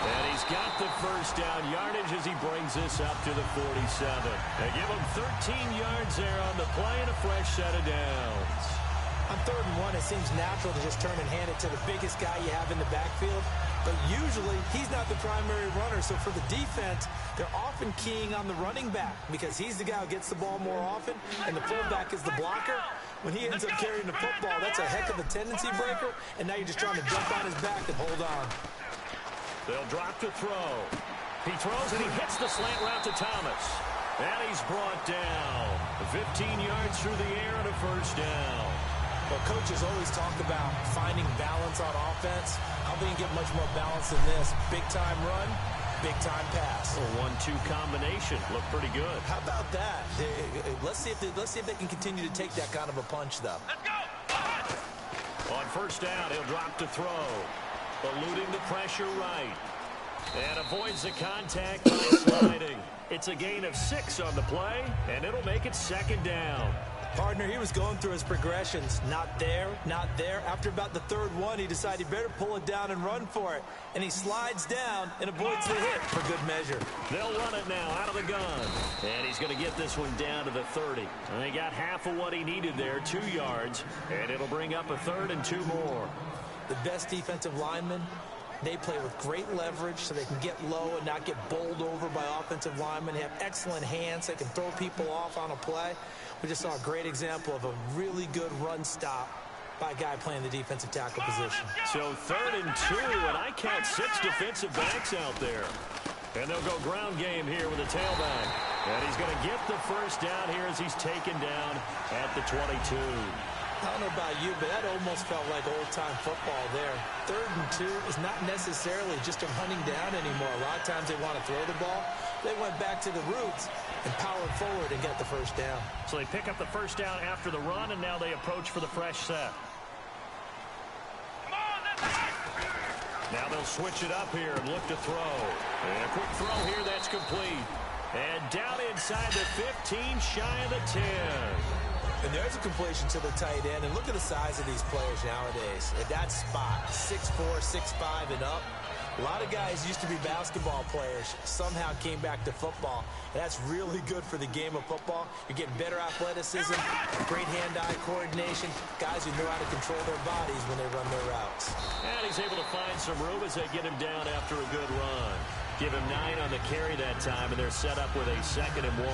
And he's got the first down yardage as he brings this up to the 47. They give him 13 yards there on the play and a fresh set of downs. On 3rd and 1, it seems natural to just turn and hand it to the biggest guy you have in the backfield. But usually, he's not the primary runner. So for the defense, they're often keying on the running back because he's the guy who gets the ball more often, and the fullback is the blocker. When he ends up carrying the football, that's a heck of a tendency breaker, and now you're just trying to jump on his back and hold on. They'll drop to throw. He throws, and he hits the slant route to Thomas. And he's brought down. 15 yards through the air and a first down. Well, coaches always talk about finding balance on offense. How can you get much more balance than this? Big-time run, big-time pass. A 1-2 combination. Looked pretty good. How about that? Let's see if they can continue to take that kind of a punch, though. Let's go. On first down, he'll drop to throw. Eluding the pressure right. And avoids the contact by sliding. It's a gain of 6 on the play, and it'll make it 2nd down. Partner, he was going through his progressions. Not there, not there. After about the third one, he decided he better pull it down and run for it. And he slides down and avoids the hit for good measure. They'll run it now out of the gun. And he's going to get this one down to the 30. And he got half of what he needed there, 2 yards. And it'll bring up a 3rd and 2 more. The best defensive linemen, they play with great leverage so they can get low and not get bowled over by offensive linemen. They have excellent hands. They can throw people off on a play. We just saw a great example of a really good run stop by a guy playing the defensive tackle position. So 3rd and 2, and I count 6 defensive backs out there. And they'll go ground game here with a tailback. And he's going to get the first down here as he's taken down at the 22. I don't know about you, but that almost felt like old-time football there. 3rd and 2 is not necessarily just a hunting down anymore. A lot of times they want to throw the ball. They went back to the roots and powered forward and get the first down. So they pick up the first down after the run, and now they approach for the fresh set. Now they'll switch it up here and look to throw. And a quick throw here, that's complete. And down inside the 15, shy of the 10. And there's a completion to the tight end. And look at the size of these players nowadays. At that spot, 6'4", 6'5", and up. A lot of guys used to be basketball players, somehow came back to football. And that's really good for the game of football. You're getting better athleticism, great hand-eye coordination, guys who know how to control their bodies when they run their routes. And he's able to find some room as they get him down after a good run. Give him 9 on the carry that time, and they're set up with a 2nd and 1.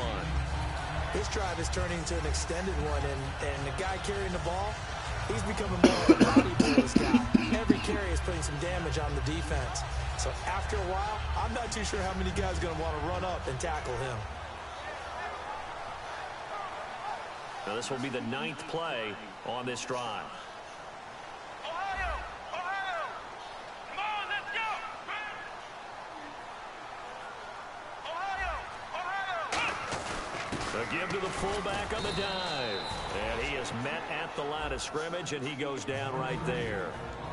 This drive is turning into an extended one, and the guy carrying the ball, he's becoming more of a bodybuilder's guy. Every carry is putting some damage on the defense. So after a while, I'm not too sure how many guys are going to want to run up and tackle him. Now this will be the 9th play on this drive. A give to the fullback on the dive. And he is met at the line of scrimmage, and he goes down right there.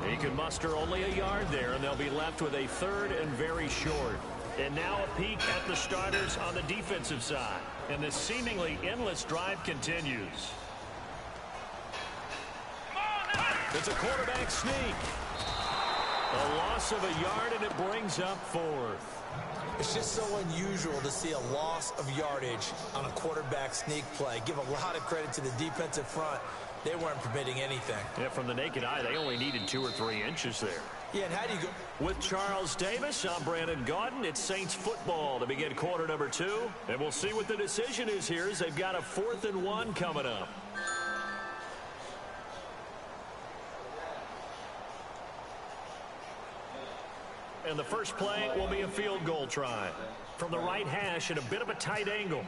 He can muster only a yard there, and they'll be left with a 3rd and very short. And now a peek at the starters on the defensive side. And this seemingly endless drive continues. It's a quarterback sneak. A loss of a yard, and it brings up 4th. It's just so unusual to see a loss of yardage on a quarterback sneak play. Give a lot of credit to the defensive front. They weren't permitting anything. Yeah, from the naked eye, they only needed 2 or 3 inches there. Yeah, and how do you go? With Charles Davis, I'm Brandon Gaudin. It's Saints football to begin quarter number 2. And we'll see what the decision is here as they've got a 4th and 1 coming up. And the first play will be a field goal try. From the right hash at a bit of a tight angle.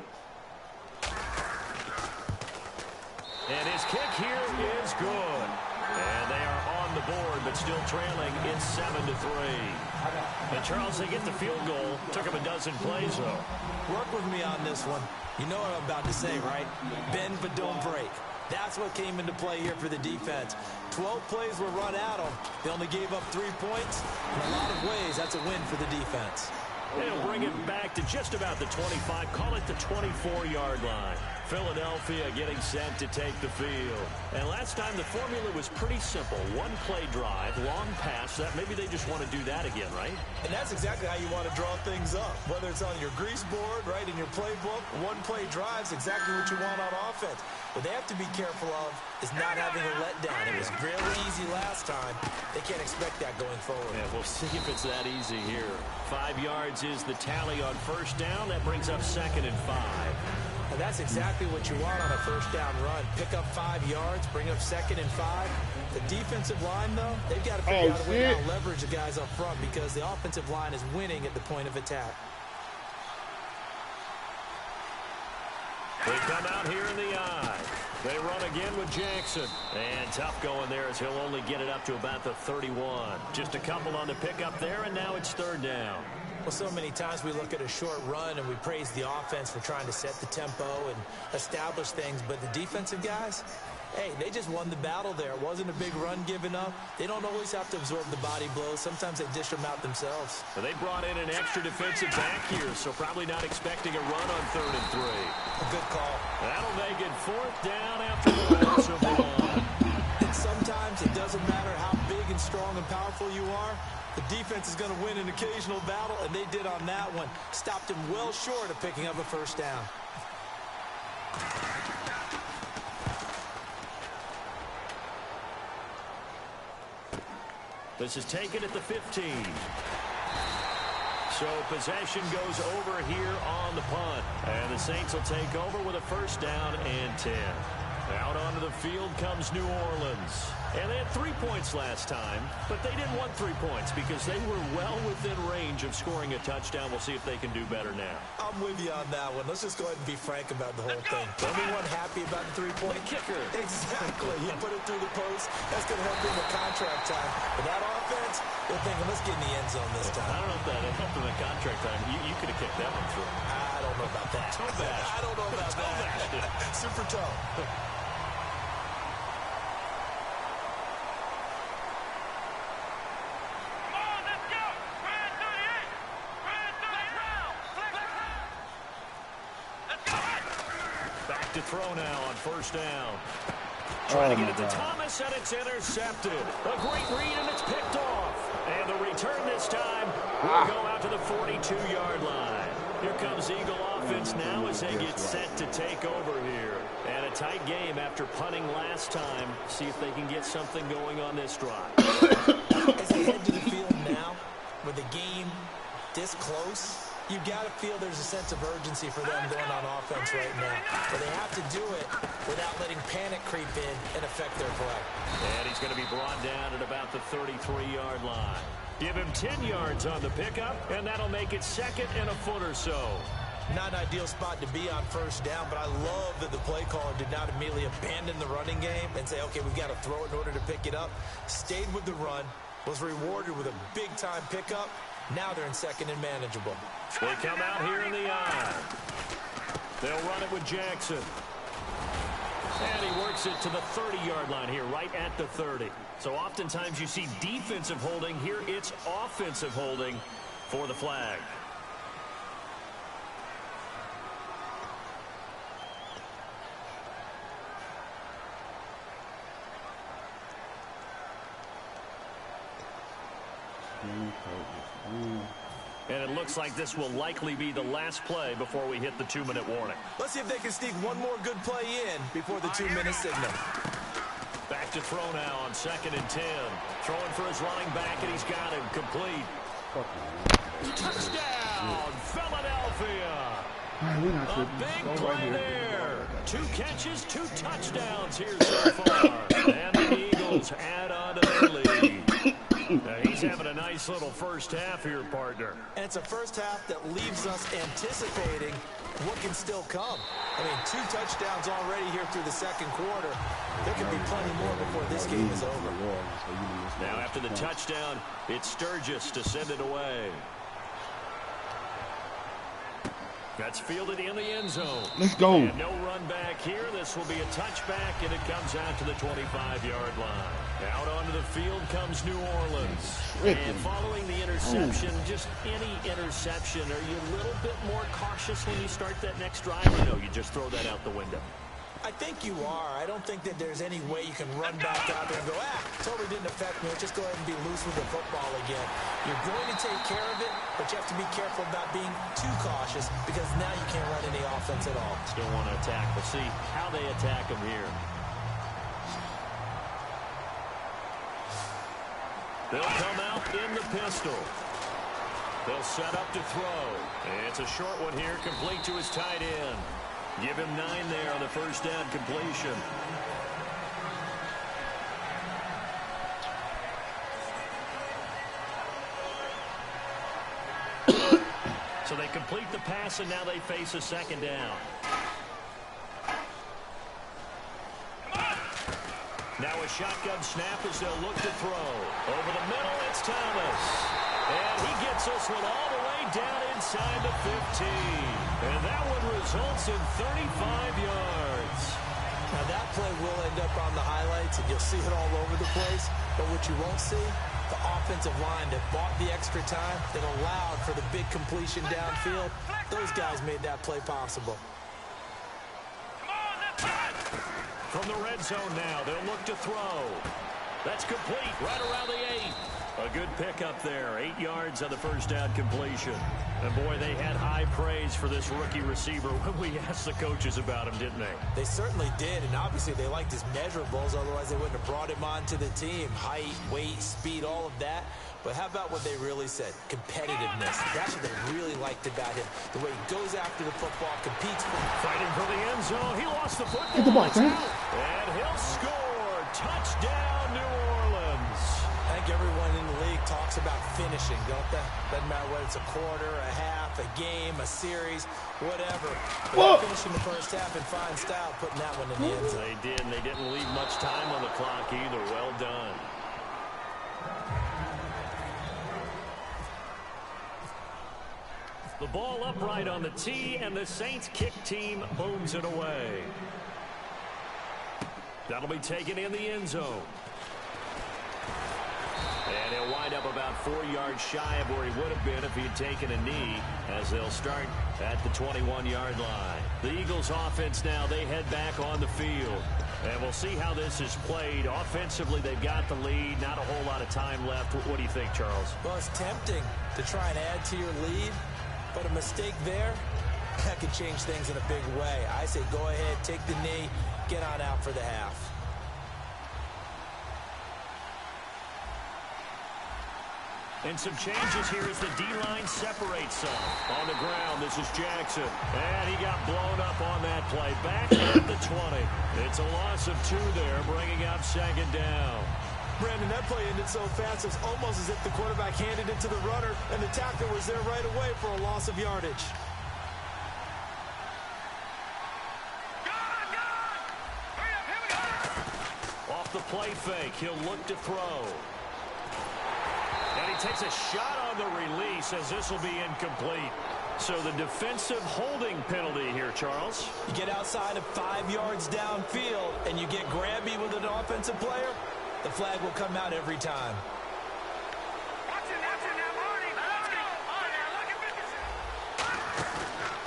And his kick here is good. And they are on the board, but still trailing. It's 7-3. And Charles, they get the field goal. Took him a dozen plays, though. Work with me on this one. You know what I'm about to say, right? Bend but don't break. That's what came into play here for the defense. 12 plays were run at them. They only gave up 3 points. In a lot of ways, that's a win for the defense. They'll bring it back to just about the 25. Call it the 24-yard line. Philadelphia getting set to take the field. And last time the formula was pretty simple. 1-play drive, long pass. That maybe they just want to do that again, right? And that's exactly how you want to draw things up. Whether it's on your grease board, right, in your playbook, 1-play drive is exactly what you want on offense. What they have to be careful of is not having a letdown. It was really easy last time. They can't expect that going forward. Yeah, we'll see if it's that easy here. 5 yards is the tally on first down. That brings up 2nd and 5. And that's exactly what you want on a first down run. Pick up 5 yards, bring up 2nd and 5. The defensive line, though, they've got to figure out a way to leverage the guys up front because the offensive line is winning at the point of attack. They come out here in the eye. They run again with Jackson. And tough going there as he'll only get it up to about the 31. Just a couple on the pickup there, and now it's 3rd down. Well, so many times we look at a short run and we praise the offense for trying to set the tempo and establish things. But the defensive guys, hey, they just won the battle there. It wasn't a big run given up. They don't always have to absorb the body blows. Sometimes they dish them out themselves. Well, they brought in an extra defensive back here, so probably not expecting a run on 3rd and 3. A good call. That'll make it fourth down after the loss of one. And sometimes it doesn't matter how big and strong and powerful you are. The defense is going to win an occasional battle, and they did on that one. Stopped him well short of picking up a first down. This is taken at the 15. So possession goes over here on the punt. And the Saints will take over with a first down and 10. Out onto the field comes New Orleans. And they had 3 points last time, but they didn't want 3 points because they were well within range of scoring a touchdown. We'll see if they can do better now. I'm with you on that one. Let's just go ahead and be frank about the whole thing. Anyone happy about the 3-point kicker? Exactly. You put it through the post. That's going to help in the contract time. But that offense, they're thinking, let's get in the end zone this time. I don't know if that helped in the contract time. You could have kicked that one through. I don't know about that. Toe bash. I don't know about that. Super toe. To throw now on first down. Trying to get it to Thomas, and it's intercepted. A great read, and it's picked off. And the return this time will go out to the 42-yard line. Here comes Eagle offense now as they get set to take over here. And a tight game after punting last time. See if they can get something going on this drive. As they head to the field now, with the game this close, you got to feel there's a sense of urgency for them going on offense right now. But they have to do it without letting panic creep in and affect their play. And he's going to be brought down at about the 33-yard line. Give him 10 yards on the pickup, and that'll make it second and a foot or so. Not an ideal spot to be on first down, but I love that the play caller did not immediately abandon the running game and say, okay, we've got to throw it in order to pick it up. Stayed with the run, was rewarded with a big-time pickup. Now they're in second and manageable. They come out here in the eye. They'll run it with Jackson. And he works it to the 30-yard line here, right at the 30. So oftentimes you see defensive holding. Here it's offensive holding for the flag. And it looks like this will likely be the last play before we hit the 2-minute warning. Let's see if they can sneak one more good play in before the 2-minute signal. Back to throw now on 2nd and 10. Throwing for his running back, and he's got him complete. Touchdown, Philadelphia. A big play there. 2 catches, 2 touchdowns here so far. And the Eagles add on to their lead. He's having a nice little first half here, partner. And it's a first half that leaves us anticipating what can still come. I mean, 2 touchdowns already here through the second quarter. There could be plenty more before this game is over. Now after the touchdown, it's Sturgis to send it away. That's fielded in the end zone. Let's go. And no run back here. This will be a touchback, and it comes out to the 25-yard line. Out onto the field comes New Orleans. And following the interception, just any interception, are you a little bit more cautious when you start that next drive? Or no, you just throw that out the window? I think you are. I don't think that there's any way you can run back out there and go, totally didn't affect me. Let's just go ahead and be loose with the football again. You're going to take care of it, but you have to be careful about being too cautious because now you can't run any offense at all. Still want to attack. We'll see how they attack them here. They'll come out in the pistol. They'll set up to throw. It's a short one here, complete to his tight end. Give him 9 there on the first down completion. So they complete the pass, and now they face a second down. Now a shotgun snap as they'll look to throw. Over the middle, it's Thomas. And he gets this one all the way down inside the 15. And that one results in 35 yards. Now that play will end up on the highlights, and you'll see it all over the place. But what you won't see, the offensive line that bought the extra time, that allowed for the big completion downfield, those guys made that play possible. Come on, let's run! from the red zone now. They'll look to throw. That's complete right around the 8. A good pickup there. 8 yards on the first down completion. And, boy, they had high praise for this rookie receiver when we asked the coaches about him, didn't they? They certainly did, and obviously they liked his measurables. Otherwise, they wouldn't have brought him onto the team. Height, weight, speed, all of that. But how about what they really said? Competitiveness. That's what they really liked about him. The way he goes after the football, competes for fighting for the end zone. He lost the football. Get the ball, man. And he'll score. Touchdown, New Orleans. I think everyone in the league talks about finishing, don't they? Doesn't matter whether it's a quarter, a half, a game, a series, whatever. But finishing the first half in fine style, putting that one in the end zone. They did, and they didn't leave much time on the clock either. Well done. The ball upright on the tee, and the Saints kick team booms it away. That'll be taken in the end zone. And he'll wind up about 4 yards shy of where he would have been if he had taken a knee, as they'll start at the 21-yard line. The Eagles offense now, they head back on the field. And we'll see how this is played. Offensively, they've got the lead. Not a whole lot of time left. What do you think, Charles? Well, it's tempting to try and add to your lead, but a mistake there, that could change things in a big way. I say go ahead, take the knee, get on out for the half. And some changes here as the D-line separates some. On the ground, this is Jackson. And he got blown up on that play. Back at the 20. It's a loss of 2 there, bringing up second down. Brandon, that play ended so fast, it was almost as if the quarterback handed it to the runner, and the tackler was there right away for a loss of yardage. Off the play fake, he'll look to throw. And he takes a shot on the release as this will be incomplete. So the defensive holding penalty here, Charles. You get outside of 5 yards downfield and you get grabby with an offensive player, the flag will come out every time.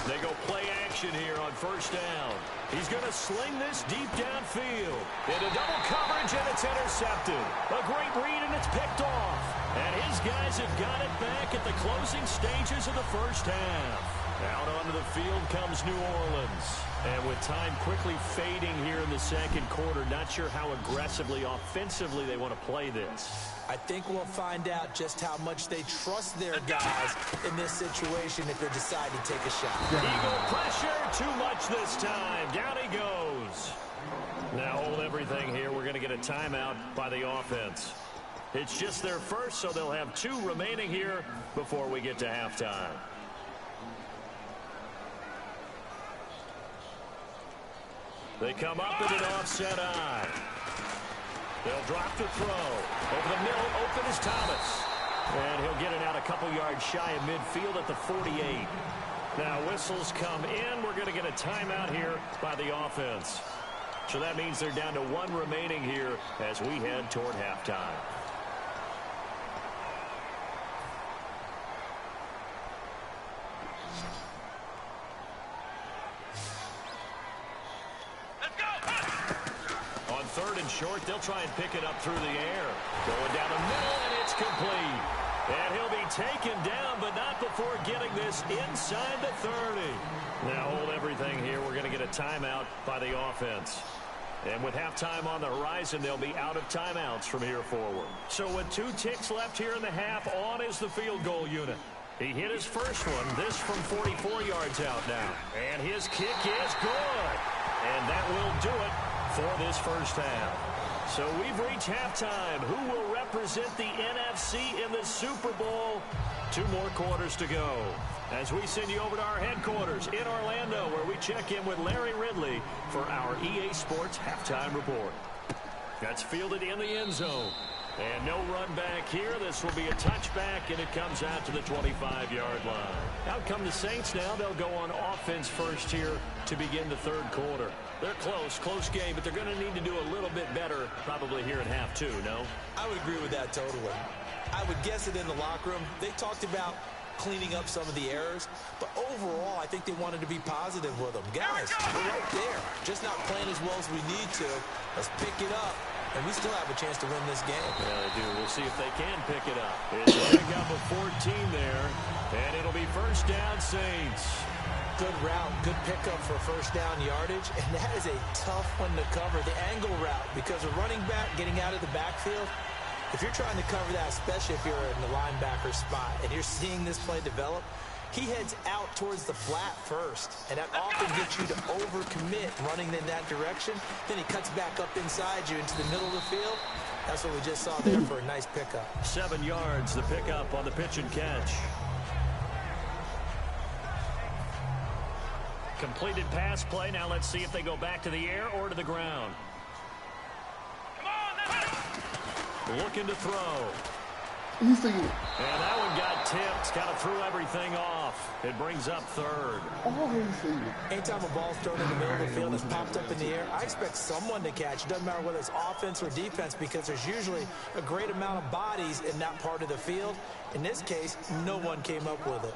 They go play action here on first down. He's going to sling this deep downfield. Into double coverage, and it's intercepted. A great read, and it's picked off. And his guys have got it back at the closing stages of the first half. Out onto the field comes New Orleans. And with time quickly fading here in the second quarter, not sure how aggressively, offensively they want to play this. I think we'll find out just how much they trust their guys in this situation if they decide to take a shot. Eagle pressure, too much this time. Down he goes. Now hold everything here. We're going to get a timeout by the offense. It's just their first, so they'll have 2 remaining here before we get to halftime. They come up in an offset eye. They'll drop the throw. Over the middle, open is Thomas. And he'll get it out a couple yards shy of midfield at the 48. Now whistles come in. We're going to get a timeout here by the offense. So that means they're down to 1 remaining here as we head toward halftime. Third and short, they'll try and pick it up through the air. Going down the middle, and it's complete. And he'll be taken down, but not before getting this inside the 30. Now hold everything here. We're going to get a timeout by the offense. And with halftime on the horizon, they'll be out of timeouts from here forward. So with 2 ticks left here in the half, on is the field goal unit. He hit his first one, this from 44 yards out now. And his kick is good. And that will do it for this first half. So we've reached halftime. Who will represent the NFC in the Super Bowl? 2 more quarters to go as we send you over to our headquarters in Orlando, where we check in with Larry Ridley for our EA Sports Halftime Report. That's fielded in the end zone. And no run back here. This will be a touchback, and it comes out to the 25-yard line. Out come the Saints now. They'll go on offense first here to begin the third quarter. They're close game, but they're going to need to do a little bit better probably here in half 2, no? I would agree with that totally. I would guess that in the locker room, they talked about cleaning up some of the errors, but overall, I think they wanted to be positive with them. Guys, we're right there. just not playing as well as we need to. Let's pick it up, and we still have a chance to win this game. Yeah, they do. We'll see if they can pick it up. It's a pickup of 14 there, and it'll be first down, Saints. Good route, good pickup for first down yardage, and that is a tough one to cover, the angle route, because a running back getting out of the backfield, if you're trying to cover that, especially if you're in the linebacker spot, and you're seeing this play develop, he heads out towards the flat first, and that often gets you to overcommit running in that direction. Then he cuts back up inside you into the middle of the field. That's what we just saw there for a nice pickup. 7 yards, the pickup on the pitch and catch. Completed pass play. Now let's see if they go back to the air or to the ground. Looking to throw. You see it. And that one got tipped. Kind of threw everything off. It brings up third. Oh, you see it. Anytime a ball's thrown in the middle of the field that's popped up in the air, I expect someone to catch. It doesn't matter whether it's offense or defense, because there's usually a great amount of bodies in that part of the field. In this case, no one came up with it.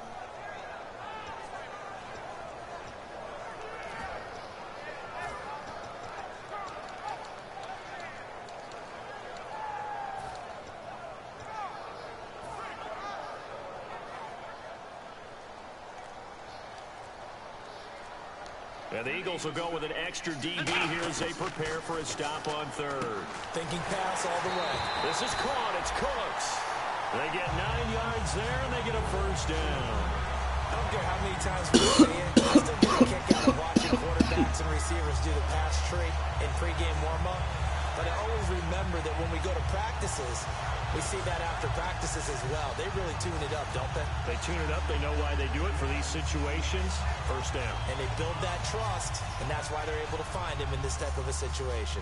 And the Eagles will go with an extra DB here as they prepare for a stop on third. Thinking pass all the way. This is caught. It's Cooks. They get 9 yards there, and they get a first down. I don't care how many times we say it, I still get a kick out of watching quarterbacks and receivers do the pass tree in pregame warm-up. But I always remember that when we go to practices, we see that after practices as well. They really tune it up, don't they? They tune it up. They know why they do it for these situations. First down. And they build that trust, and that's why they're able to find him in this type of a situation.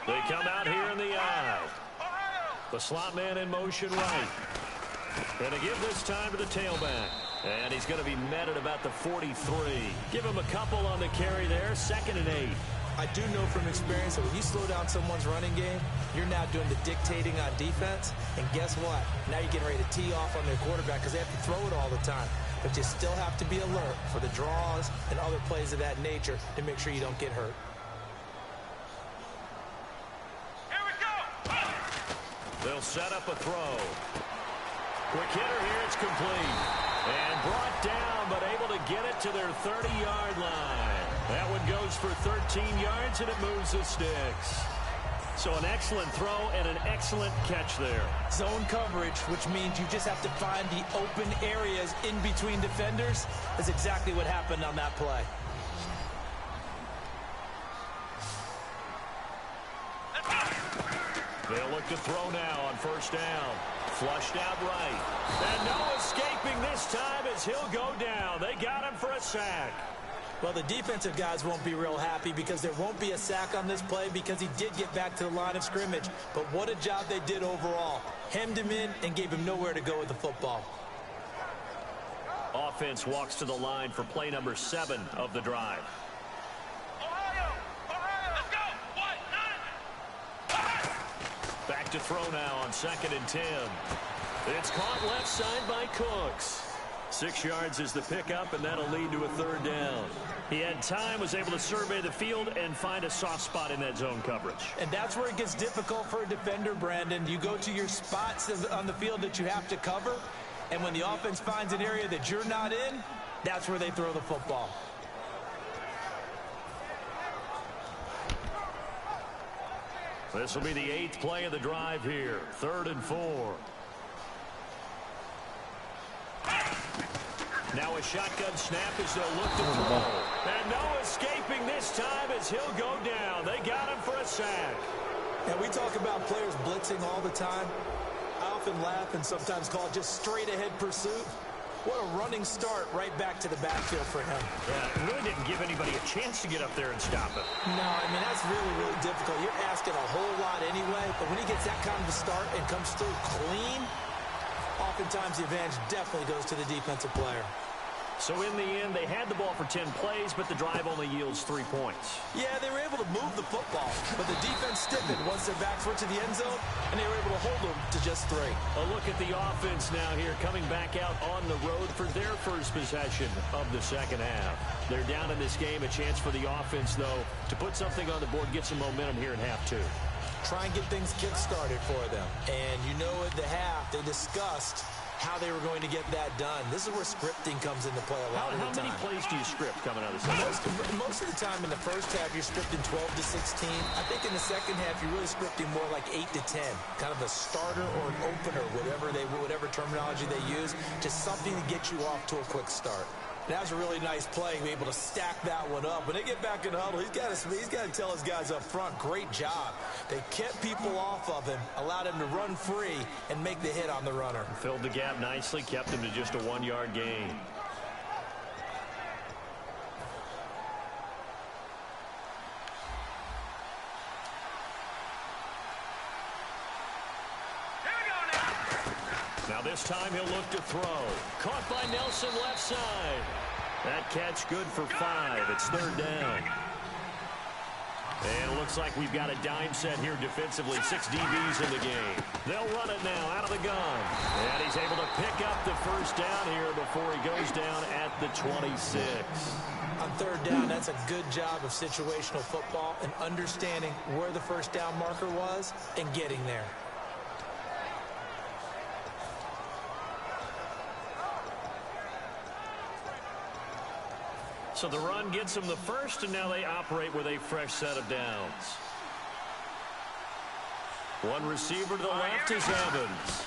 They come out here in the eye. The slot man in motion right. And to give this time to the tailback. And he's going to be met at about the 43. Give him a couple on the carry there. 2nd and 8. I do know from experience that when you slow down someone's running game, you're now doing the dictating on defense. And guess what? Now you're getting ready to tee off on their quarterback because they have to throw it all the time. But you still have to be alert for the draws and other plays of that nature to make sure you don't get hurt. Here we go. They'll set up a throw. Quick hitter here. It's complete. And brought down, but able to get it to their 30-yard line. That one goes for 13 yards, and it moves the sticks. So an excellent throw and an excellent catch there. Zone coverage, which means you just have to find the open areas in between defenders, is exactly what happened on that play. They'll look to throw now on first down. Flushed out right. And no escaping this time as he'll go down. They got him for a sack. Well, the defensive guys won't be real happy because there won't be a sack on this play because he did get back to the line of scrimmage. But what a job they did overall. Hemmed him in and gave him nowhere to go with the football. Offense walks to the line for play number 7 of the drive. Let's go. 1, 9. Back to throw now on 2nd and 10. It's caught left side by Cooks. 6 yards is the pickup, and that'll lead to a 3rd down. He had time, was able to survey the field and find a soft spot in that zone coverage. And that's where it gets difficult for a defender, Brandon. You go to your spots on the field that you have to cover, and when the offense finds an area that you're not in, that's where they throw the football. This will be the 8th play of the drive here. 3rd and 4. Now a shotgun snap as they'll look to throw. And no escaping this time as he'll go down. They got him for a sack. And we talk about players blitzing all the time. I often laugh and sometimes call it just straight-ahead pursuit. What a running start right back to the backfield for him. Yeah, it really didn't give anybody a chance to get up there and stop him. No, I mean, that's really, really difficult. You're asking a whole lot anyway, but when he gets that kind of a start and comes through clean, oftentimes the advantage definitely goes to the defensive player. So in the end, they had the ball for 10 plays, but the drive only yields 3 points. Yeah, they were able to move the football, but the defense stiffened once their backs were to the end zone, and they were able to hold them to just 3. A look at the offense now here, coming back out on the road for their first possession of the second half. They're down in this game, a chance for the offense, though, to put something on the board, get some momentum here in half 2. Try and get things kick-started for them. And you know at the half, they discussed how they were going to get that done. This is where scripting comes into play a lot of the time. How many plays do you script coming out of the second? Most of the time in the first half, you're scripting 12 to 16. I think in the second half, you're really scripting more like 8 to 10. Kind of a starter or an opener, whatever terminology they use, just something to get you off to a quick start. That was a really nice play, be able to stack that one up. When they get back in the huddle, he's got to tell his guys up front, great job. They kept people off of him, allowed him to run free, and make the hit on the runner. Filled the gap nicely, kept him to just a 1-yard gain. Now this time he'll look to throw. Caught by Nelson left side. That catch good for 5. It's 3rd down. And it looks like we've got a dime set here defensively. 6 DBs in the game. They'll run it now out of the gun. And he's able to pick up the first down here before he goes down at the 26. On 3rd down, that's a good job of situational football and understanding where the first down marker was and getting there. So the run gets them the first, and now they operate with a fresh set of downs. One receiver to the left is Evans.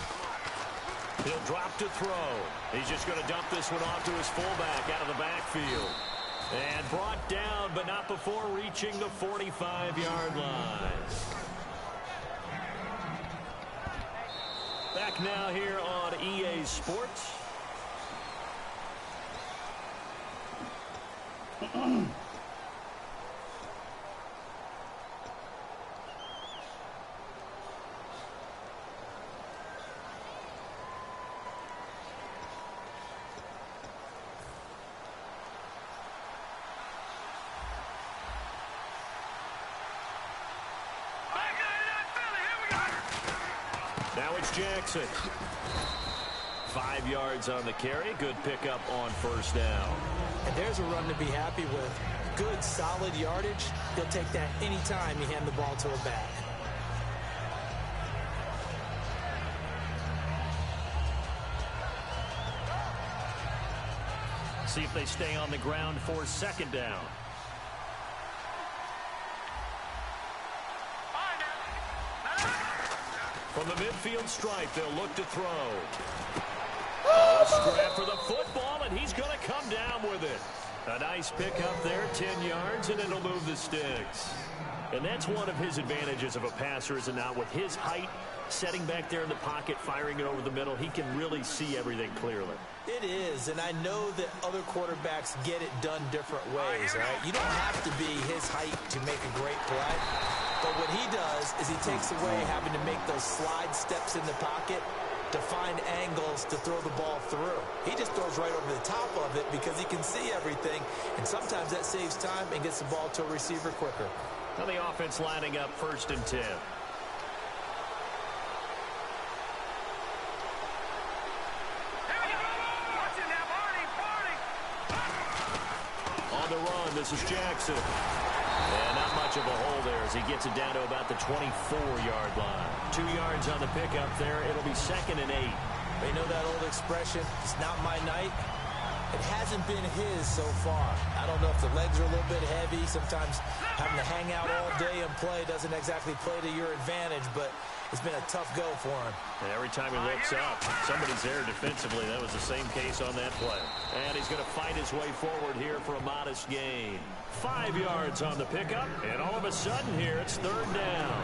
He'll drop to throw. He's just going to dump this one off to his fullback out of the backfield. And brought down, but not before reaching the 45-yard line. Back now here on EA Sports. Now it's Jackson. 5 yards on the carry. Good pickup on first down. And there's a run to be happy with. Good, solid yardage. He'll take that anytime you hand the ball to a back. See if they stay on the ground for 2nd down. From the midfield stripe, they'll look to throw. A scrap for the football, and he's going to come down with it. A nice pickup there, 10 yards, and it'll move the sticks. And that's one of his advantages of a passer, is it not? With his height, setting back there in the pocket, firing it over the middle, he can really see everything clearly. It is, and I know that other quarterbacks get it done different ways, right? You don't have to be his height to make a great play. But what he does is he takes away having to make those slide steps in the pocket to find angles to throw the ball through. He just throws right over the top of it because he can see everything, and sometimes that saves time and gets the ball to a receiver quicker. Now the offense lining up 1st and 10. On the run, this is Jackson. And not much of a hole there as he gets it down to about the 24-yard line. 2 yards on the pickup there. It'll be 2nd and 8. You know that old expression, it's not my night? It hasn't been his so far. I don't know if the legs are a little bit heavy. Sometimes having to hang out all day and play doesn't exactly play to your advantage, but it's been a tough go for him. And every time he looks up, somebody's there defensively. That was the same case on that play. And he's going to fight his way forward here for a modest gain. 5 yards on the pickup, and all of a sudden here, it's 3rd down.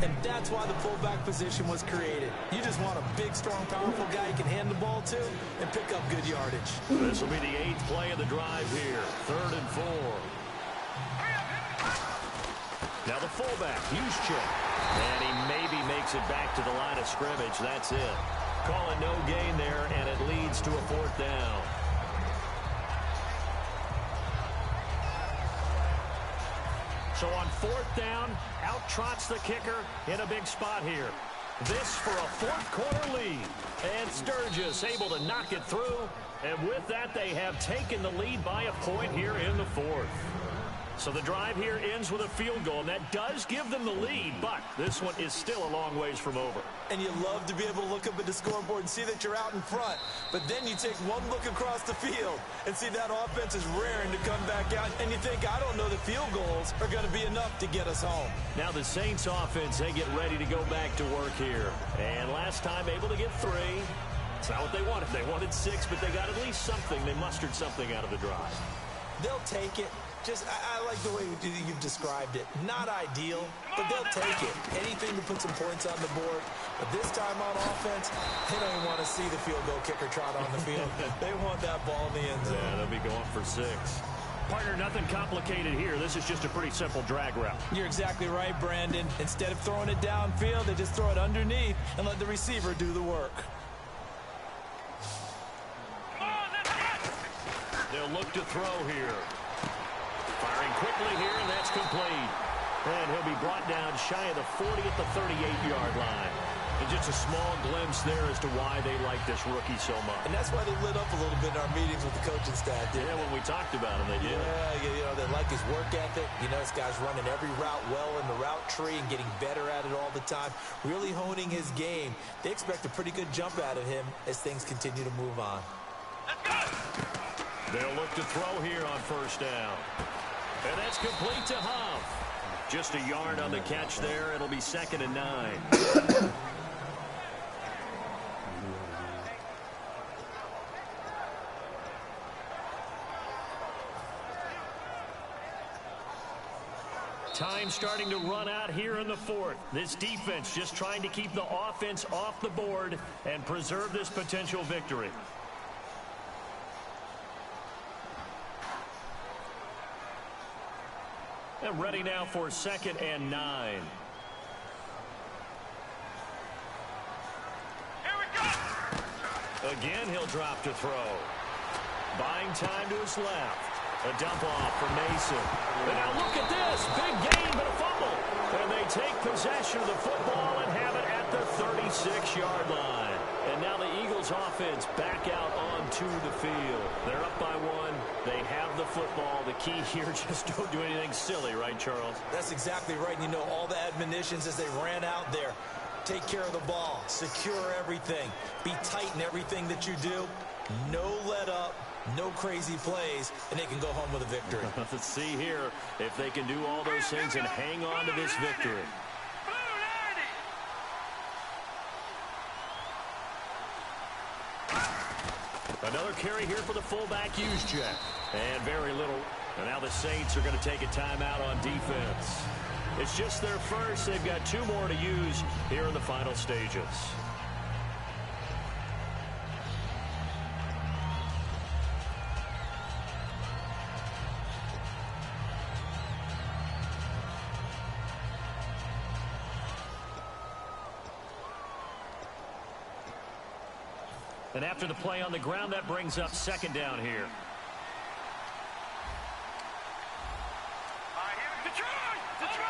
And that's why the fullback position was created. You just want a big, strong, powerful guy you can hand the ball to and pick up good yardage. This will be the 8th play of the drive here. 3rd and 4. Now the fullback, huge check. And he maybe makes it back to the line of scrimmage. That's it. Call it no gain there, and it leads to a 4th down. So on 4th down, out trots the kicker in a big spot here. This for a fourth-quarter lead. And Sturgis able to knock it through. And with that, they have taken the lead by a point here in the 4th. So the drive here ends with a field goal, and that does give them the lead, but this one is still a long ways from over. And you love to be able to look up at the scoreboard and see that you're out in front. But then you take one look across the field and see that offense is raring to come back out. And you think, I don't know that field goals are going to be enough to get us home. Now the Saints offense, they get ready to go back to work here. And last time able to get 3. It's not what they wanted. They wanted 6, but they got at least something. They mustered something out of the drive. They'll take it. Just, I like the way you've described it. Not ideal, but they'll take it. Anything to put some points on the board. But this time on offense, they don't even want to see the field goal kicker trot on the field. They want that ball in the end zone. Yeah, they'll be going for 6. Partner, nothing complicated here. This is just a pretty simple drag route. You're exactly right, Brandon. Instead of throwing it downfield, they just throw it underneath and let the receiver do the work. They'll look to throw here. Firing quickly here, and that's complete. And he'll be brought down shy of the 40 at the 38-yard line. And just a small glimpse there as to why they like this rookie so much. And that's why they lit up a little bit in our meetings with the coaching staff. Yeah, when we talked about him, they did. Yeah, you know, they like his work ethic. You know, this guy's running every route well in the route tree and getting better at it all the time, really honing his game. They expect a pretty good jump out of him as things continue to move on. They'll look to throw here on 1st down. And that's complete to Huff. Just a yard on the catch there. It'll be 2nd and 9. Time starting to run out here in the 4th. This defense just trying to keep the offense off the board and preserve this potential victory. And ready now for 2nd and 9. Here we go. Again, he'll drop to throw. Buying time to his left. A dump off for Mason. And now look at this. Big gain, but a fumble. And they take possession of the football and have it at the 36-yard line. And now the Eagles offense back out onto the field. They're up by 1. They have the football. The key here, just don't do anything silly, right, Charles? That's exactly right. You know, all the admonitions as they ran out there. Take care of the ball. Secure everything. Be tight in everything that you do. No let up. No crazy plays, and they can go home with a victory. Let's see here if they can do all those things and hang on to this victory. Another carry here for the fullback, Juszczyk. And very little. And now the Saints are going to take a timeout on defense. It's just their first. They've got 2 more to use here in the final stages. And after the play on the ground, that brings up 2nd down here. Detroit! Detroit!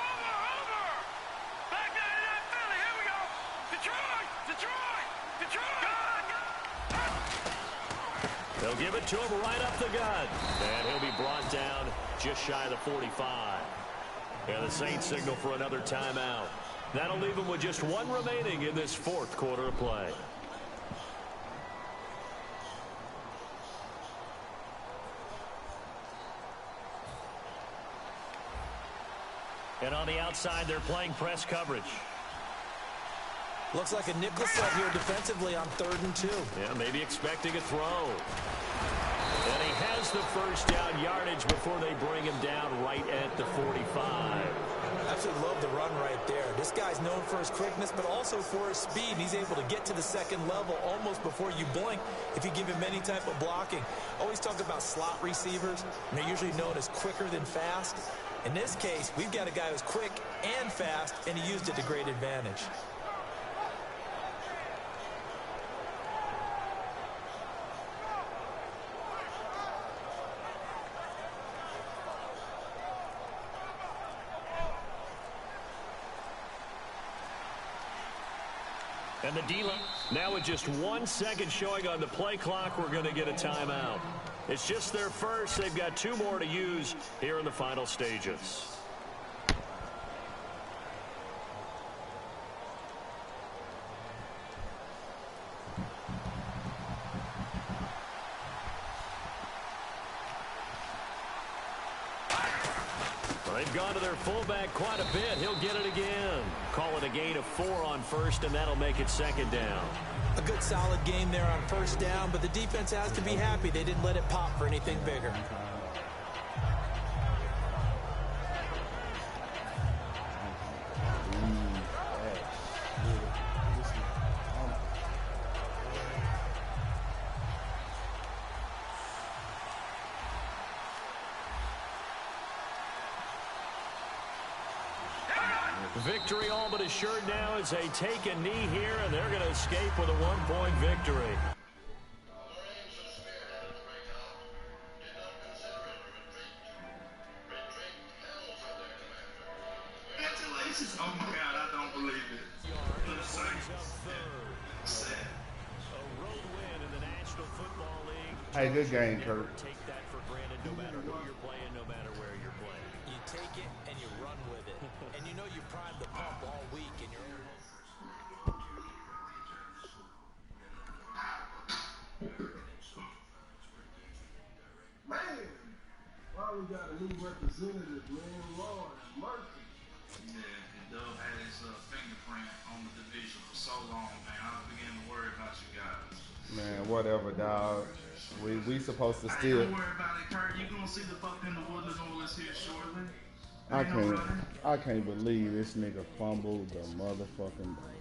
Over! Back down to that Philly. Here we go. Detroit! They'll give it to him right up the gut. And he'll be brought down just shy of the 45. And the Saints signal for another timeout. That'll leave them with just 1 remaining in this 4th quarter of play. And on the outside, they're playing press coverage. Looks like a nickel set here defensively on 3rd and 2. Yeah, maybe expecting a throw. And he has the 1st down yardage before they bring him down right at the 45. Absolutely love the run right there. This guy's known for his quickness, but also for his speed. And he's able to get to the 2nd level almost before you blink if you give him any type of blocking. Always talk about slot receivers, and they're usually known as quicker than fast. In this case, we've got a guy who's quick and fast, and he used it to great advantage. And the D-line, now with just 1 second showing on the play clock, we're going to get a timeout. It's just their first. They've got 2 more to use here in the final stages. They've gone to their fullback quite a bit. He'll get it again. Call it a gain of 4 on first, and that'll make it 2nd down. A good solid game there on 1st down, but the defense has to be happy they didn't let it pop for anything bigger. Victory all but assured now as they take a knee here, and they're going to escape with a 1-point victory. Congratulations. Oh my God, I don't believe it. A road win in the National Football League. Hey, good game, Kurt. Take that for granted no matter who you're playing, no matter where you're playing. You take it and you run with it. And you know you primed the pump all week and you're... Man, why we got a new representative, man? Lord have mercy. Yeah, and Dub had his fingerprint on the division for so long, man. I was beginning to worry about you guys. Man, whatever, dog. We supposed to still. Don't worry about it, Kurt. You gonna see the fuck in the Woodlands Oilers here shortly. I can't believe this nigga fumbled the motherfucking ball.